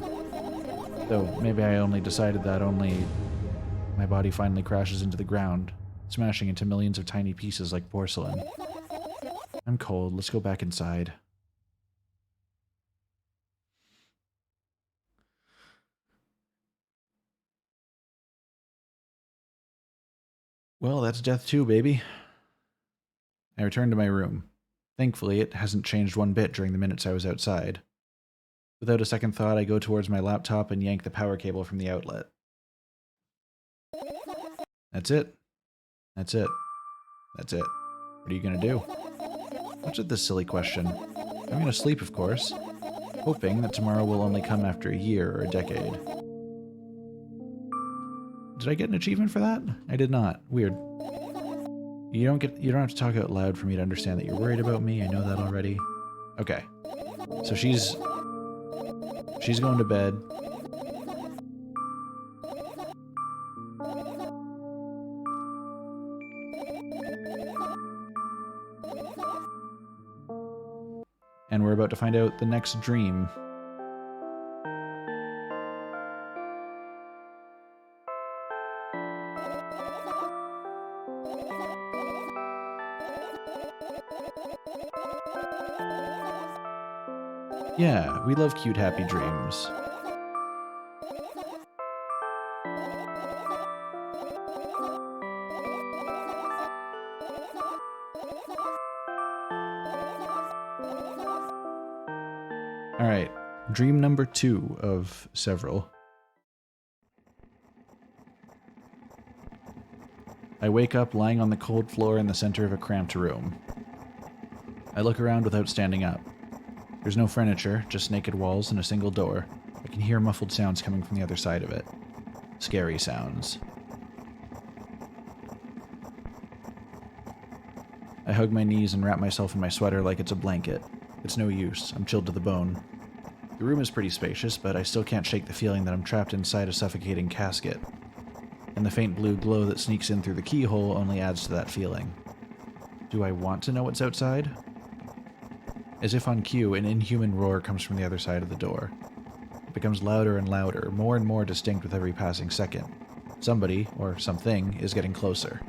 Though, maybe I only decided that only... My body finally crashes into the ground, smashing into millions of tiny pieces like porcelain. I'm cold. Let's go back inside. Well, that's death too, baby. I return to my room. Thankfully, it hasn't changed one bit during the minutes I was outside. Without a second thought, I go towards my laptop and yank the power cable from the outlet. That's it. That's it. That's it. What are you gonna do? What's with this silly question? I'm gonna sleep, of course, hoping that tomorrow will only come after a year or a decade. Did I get an achievement for that? I did not. Weird. You don't have to talk out loud for me to understand that you're worried about me. I know that already. Okay. So she's going to bed. And we're about to find out the next dream. Yeah, we love cute, happy dreams. Alright, dream number 2 of several. I wake up lying on the cold floor in the center of a cramped room. I look around without standing up. There's no furniture, just naked walls and a single door. I can hear muffled sounds coming from the other side of it. Scary sounds. I hug my knees and wrap myself in my sweater like it's a blanket. It's no use. I'm chilled to the bone. The room is pretty spacious, but I still can't shake the feeling that I'm trapped inside a suffocating casket. And the faint blue glow that sneaks in through the keyhole only adds to that feeling. Do I want to know what's outside? As if on cue, an inhuman roar comes from the other side of the door. It becomes louder and louder, more and more distinct with every passing second. Somebody, or something, is getting closer.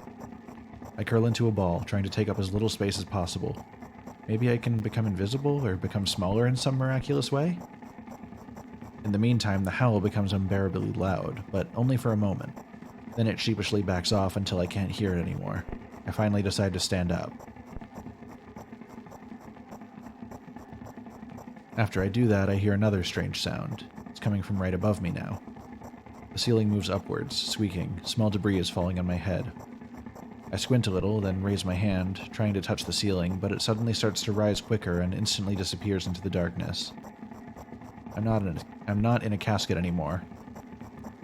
I curl into a ball, trying to take up as little space as possible. Maybe I can become invisible, or become smaller in some miraculous way? In the meantime, the howl becomes unbearably loud, but only for a moment. Then it sheepishly backs off until I can't hear it anymore. I finally decide to stand up. After I do that, I hear another strange sound. It's coming from right above me now. The ceiling moves upwards, squeaking. Small debris is falling on my head. I squint a little, then raise my hand, trying to touch the ceiling, but it suddenly starts to rise quicker and instantly disappears into the darkness. I'm not in a casket anymore.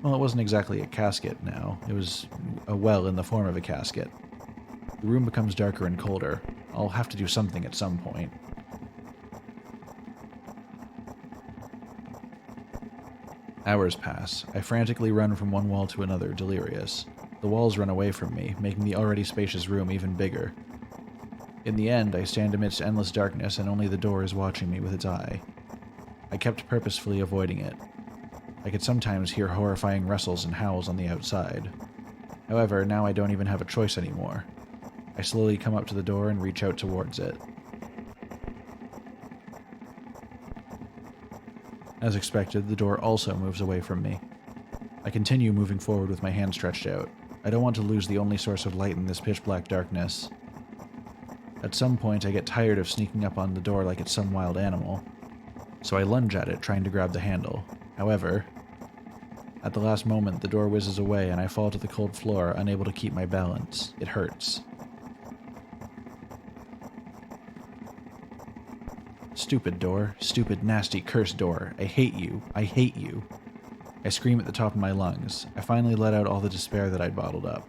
Well, it wasn't exactly a casket now. It was a well in the form of a casket. The room becomes darker and colder. I'll have to do something at some point. Hours pass. I frantically run from one wall to another, delirious. The walls run away from me, making the already spacious room even bigger. In the end, I stand amidst endless darkness and only the door is watching me with its eye. I kept purposefully avoiding it. I could sometimes hear horrifying rustles and howls on the outside. However, now I don't even have a choice anymore. I slowly come up to the door and reach out towards it. As expected, the door also moves away from me. I continue moving forward with my hand stretched out. I don't want to lose the only source of light in this pitch-black darkness. At some point, I get tired of sneaking up on the door like it's some wild animal, so I lunge at it, trying to grab the handle. However, at the last moment, the door whizzes away and I fall to the cold floor, unable to keep my balance. It hurts. Stupid door. Stupid, nasty, cursed door. I hate you. I hate you. I scream at the top of my lungs. I finally let out all the despair that I'd bottled up.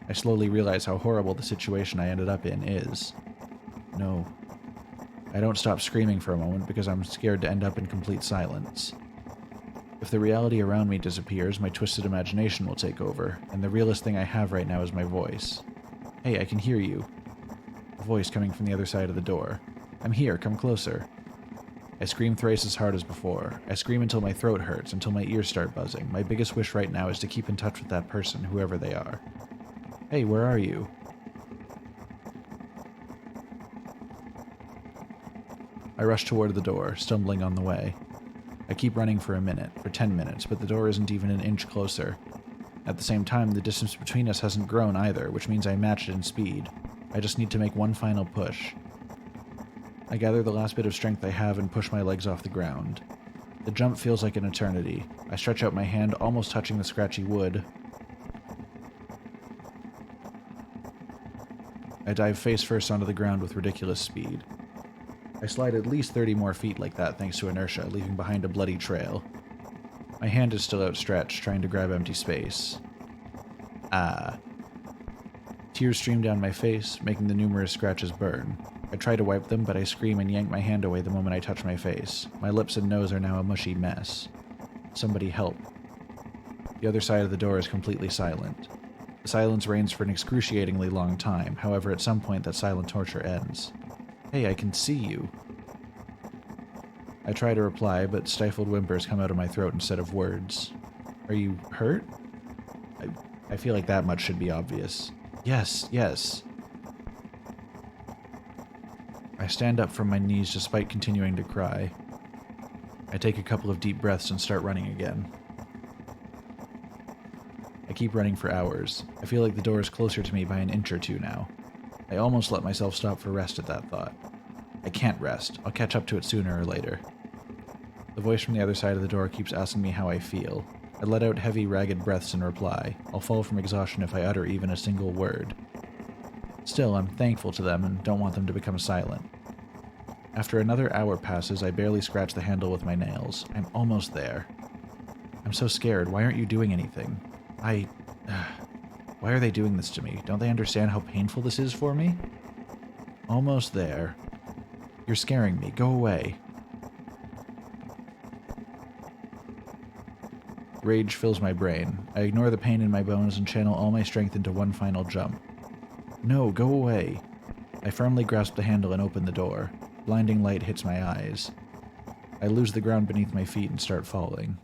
I slowly realize how horrible the situation I ended up in is. No. I don't stop screaming for a moment because I'm scared to end up in complete silence. If the reality around me disappears, my twisted imagination will take over, and the realest thing I have right now is my voice. Hey, I can hear you. A voice coming from the other side of the door. I'm here, come closer. I scream thrice as hard as before. I scream until my throat hurts, until my ears start buzzing. My biggest wish right now is to keep in touch with that person, whoever they are. Hey, where are you? I rush toward the door, stumbling on the way. I keep running for a minute, for 10 minutes, but the door isn't even an inch closer. At the same time, the distance between us hasn't grown either, which means I match it in speed. I just need to make one final push. I gather the last bit of strength I have and push my legs off the ground. The jump feels like an eternity. I stretch out my hand, almost touching the scratchy wood. I dive face first onto the ground with ridiculous speed. I slide at least 30 more feet like that thanks to inertia, leaving behind a bloody trail. My hand is still outstretched, trying to grab empty space. Ah. Tears stream down my face, making the numerous scratches burn. I try to wipe them, but I scream and yank my hand away the moment I touch my face. My lips and nose are now a mushy mess. Somebody help. The other side of the door is completely silent. The silence reigns for an excruciatingly long time, however at some point that silent torture ends. Hey, I can see you. I try to reply, but stifled whimpers come out of my throat instead of words. Are you hurt? I feel like that much should be obvious. Yes, yes. I stand up from my knees despite continuing to cry. I take a couple of deep breaths and start running again. I keep running for hours. I feel like the door is closer to me by an inch or two now. I almost let myself stop for rest at that thought. I can't rest. I'll catch up to it sooner or later. The voice from the other side of the door keeps asking me how I feel. I let out heavy, ragged breaths in reply. I'll fall from exhaustion if I utter even a single word. Still, I'm thankful to them and don't want them to become silent. After another hour passes, I barely scratch the handle with my nails. I'm almost there. I'm so scared. Why aren't you doing anything? Why are they doing this to me? Don't they understand how painful this is for me? Almost there. You're scaring me. Go away. Rage fills my brain. I ignore the pain in my bones and channel all my strength into one final jump. No, go away. I firmly grasp the handle and open the door. Blinding light hits my eyes. I lose the ground beneath my feet and start falling.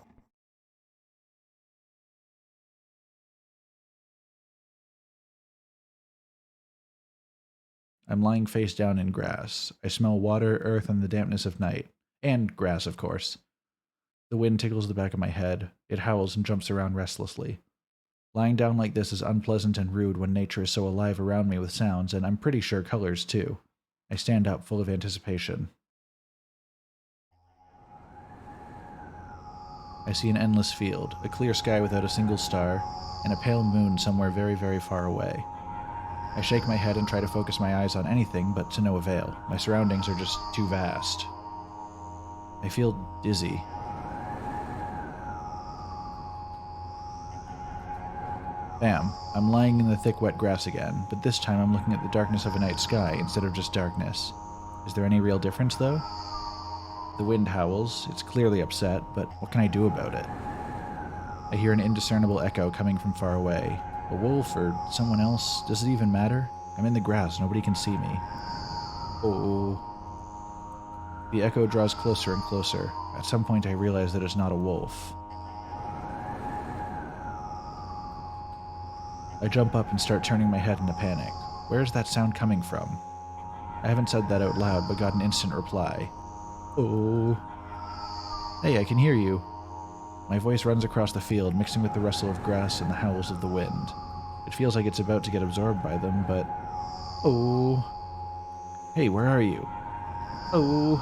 I'm lying face down in grass. I smell water, earth, and the dampness of night. And grass, of course. The wind tickles the back of my head. It howls and jumps around restlessly. Lying down like this is unpleasant and rude when nature is so alive around me with sounds, and I'm pretty sure colors too. I stand up, full of anticipation. I see an endless field, a clear sky without a single star, and a pale moon somewhere very, very far away. I shake my head and try to focus my eyes on anything, but to no avail. My surroundings are just too vast. I feel dizzy. Bam, I'm lying in the thick wet grass again, but this time I'm looking at the darkness of a night sky instead of just darkness. Is there any real difference, though? The wind howls, it's clearly upset, but what can I do about it? I hear an indiscernible echo coming from far away. A wolf or someone else, does it even matter? I'm in the grass, nobody can see me. Oh. The echo draws closer and closer. At some point I realize that it's not a wolf. I jump up and start turning my head in a panic. Where is that sound coming from? I haven't said that out loud, but got an instant reply. Oh. Hey, I can hear you. My voice runs across the field, mixing with the rustle of grass and the howls of the wind. It feels like it's about to get absorbed by them, but... Oh. Hey, where are you? Oh.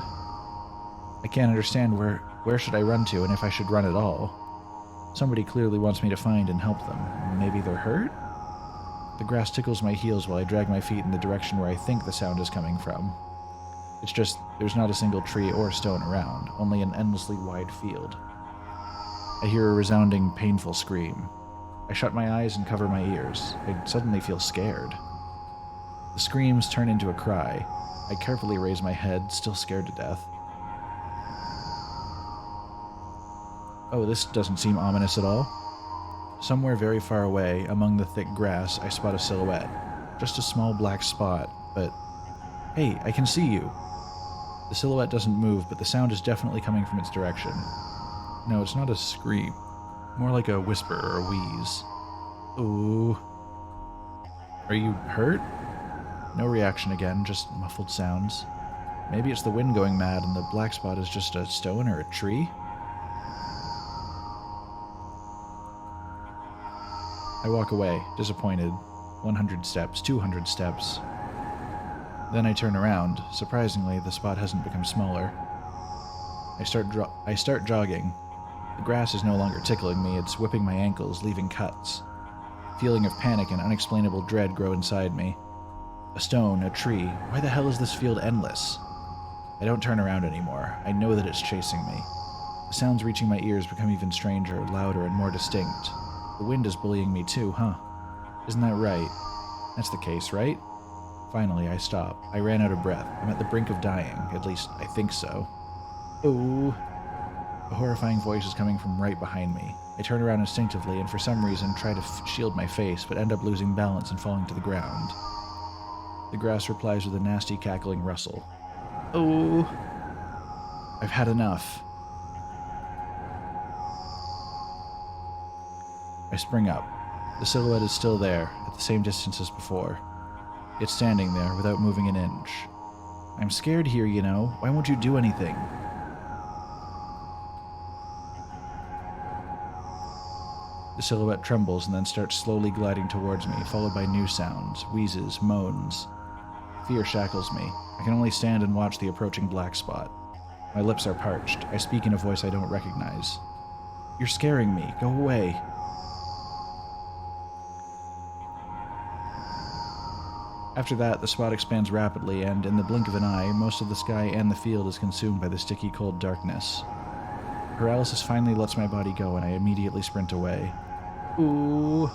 I can't understand where should I run to and if I should run at all. Somebody clearly wants me to find and help them. Maybe they're hurt? The grass tickles my heels while I drag my feet in the direction where I think the sound is coming from. It's just, there's not a single tree or stone around, only an endlessly wide field. I hear a resounding, painful scream. I shut my eyes and cover my ears. I suddenly feel scared. The screams turn into a cry. I carefully raise my head, still scared to death. Oh, this doesn't seem ominous at all. Somewhere very far away, among the thick grass, I spot a silhouette. Just a small black spot, but... Hey, I can see you! The silhouette doesn't move, but the sound is definitely coming from its direction. No, it's not a scream. More like a whisper or a wheeze. Ooh. Are you hurt? No reaction again, just muffled sounds. Maybe it's the wind going mad and the black spot is just a stone or a tree? I walk away, disappointed. 100 steps, 200 steps. Then I turn around. Surprisingly, the spot hasn't become smaller. I start jogging. The grass is no longer tickling me, it's whipping my ankles, leaving cuts. A feeling of panic and unexplainable dread grow inside me. A stone, a tree. Why the hell is this field endless? I don't turn around anymore. I know that it's chasing me. The sounds reaching my ears become even stranger, louder, and more distinct. The wind is bullying me too, huh? Isn't that right? That's the case, right? Finally, I stop. I ran out of breath. I'm at the brink of dying. At least, I think so. Oh. A horrifying voice is coming from right behind me. I turn around instinctively and for some reason try to shield my face, but end up losing balance and falling to the ground. The grass replies with a nasty cackling rustle. Oh. I've had enough. I spring up. The silhouette is still there, at the same distance as before. It's standing there without moving an inch. I'm scared here, you know. Why won't you do anything? The silhouette trembles and then starts slowly gliding towards me, followed by new sounds, wheezes, moans. Fear shackles me. I can only stand and watch the approaching black spot. My lips are parched. I speak in a voice I don't recognize. You're scaring me. Go away. After that, the spot expands rapidly, and in the blink of an eye, most of the sky and the field is consumed by the sticky, cold darkness. Paralysis finally lets my body go, and I immediately sprint away. Ooh.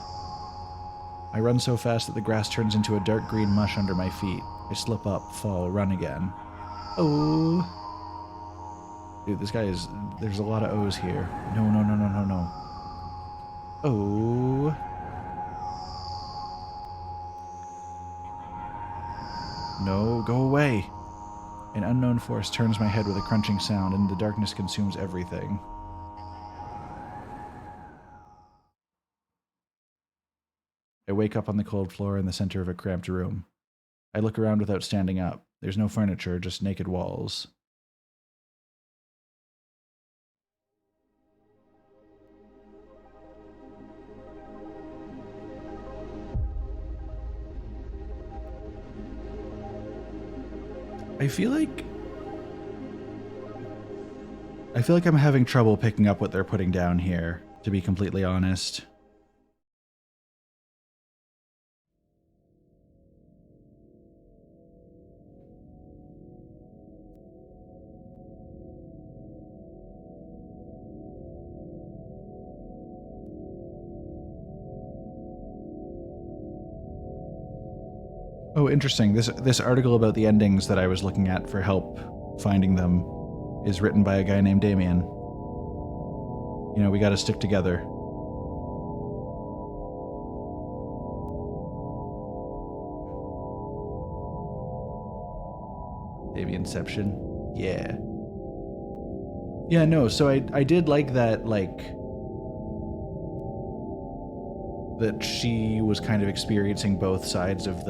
I run so fast that the grass turns into a dark green mush under my feet. I slip up, fall, run again. Oh. Dude, this guy is... There's a lot of O's here. No, no, no, no, no, no. Oh. No, go away. An unknown force turns my head with a crunching sound, and the darkness consumes everything. I wake up on the cold floor in the center of a cramped room. I look around without standing up. There's no furniture, just naked walls. I feel like I'm having trouble picking up what they're putting down here, to be completely honest. Oh, interesting. This article about the endings that I was looking at for help finding them is written by a guy named Damien. You know, we gotta stick together. Damienception. Yeah. Yeah, no, so I did like that, like, that she was kind of experiencing both sides of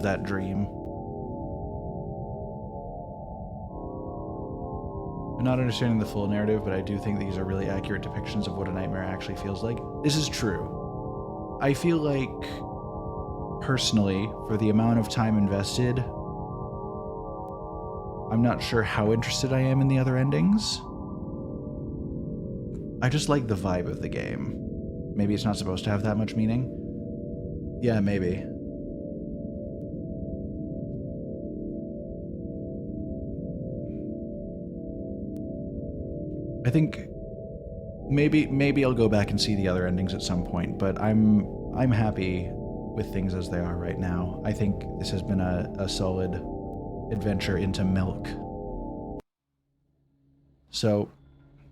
that dream. I'm not understanding the full narrative, but I do think these are really accurate depictions of what a nightmare actually feels like. This is true. I feel like, personally, for the amount of time invested, I'm not sure how interested I am in the other endings. I just like the vibe of the game. Maybe it's not supposed to have that much meaning. Yeah, maybe. I think maybe I'll go back and see the other endings at some point, but I'm happy with things as they are right now. I think this has been a solid adventure into milk. So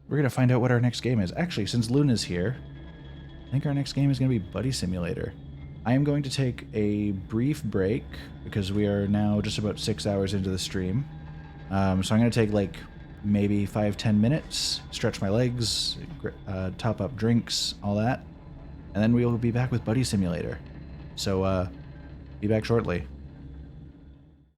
we're gonna find out what our next game is. Actually, since Luna's here, I think our next game is gonna be Buddy Simulator. I am going to take a brief break because we are now just about 6 hours into the stream. So I'm gonna take like maybe 5-10 minutes, stretch my legs, top up drinks, all that, and then we will be back with Buddy Simulator. So be back shortly.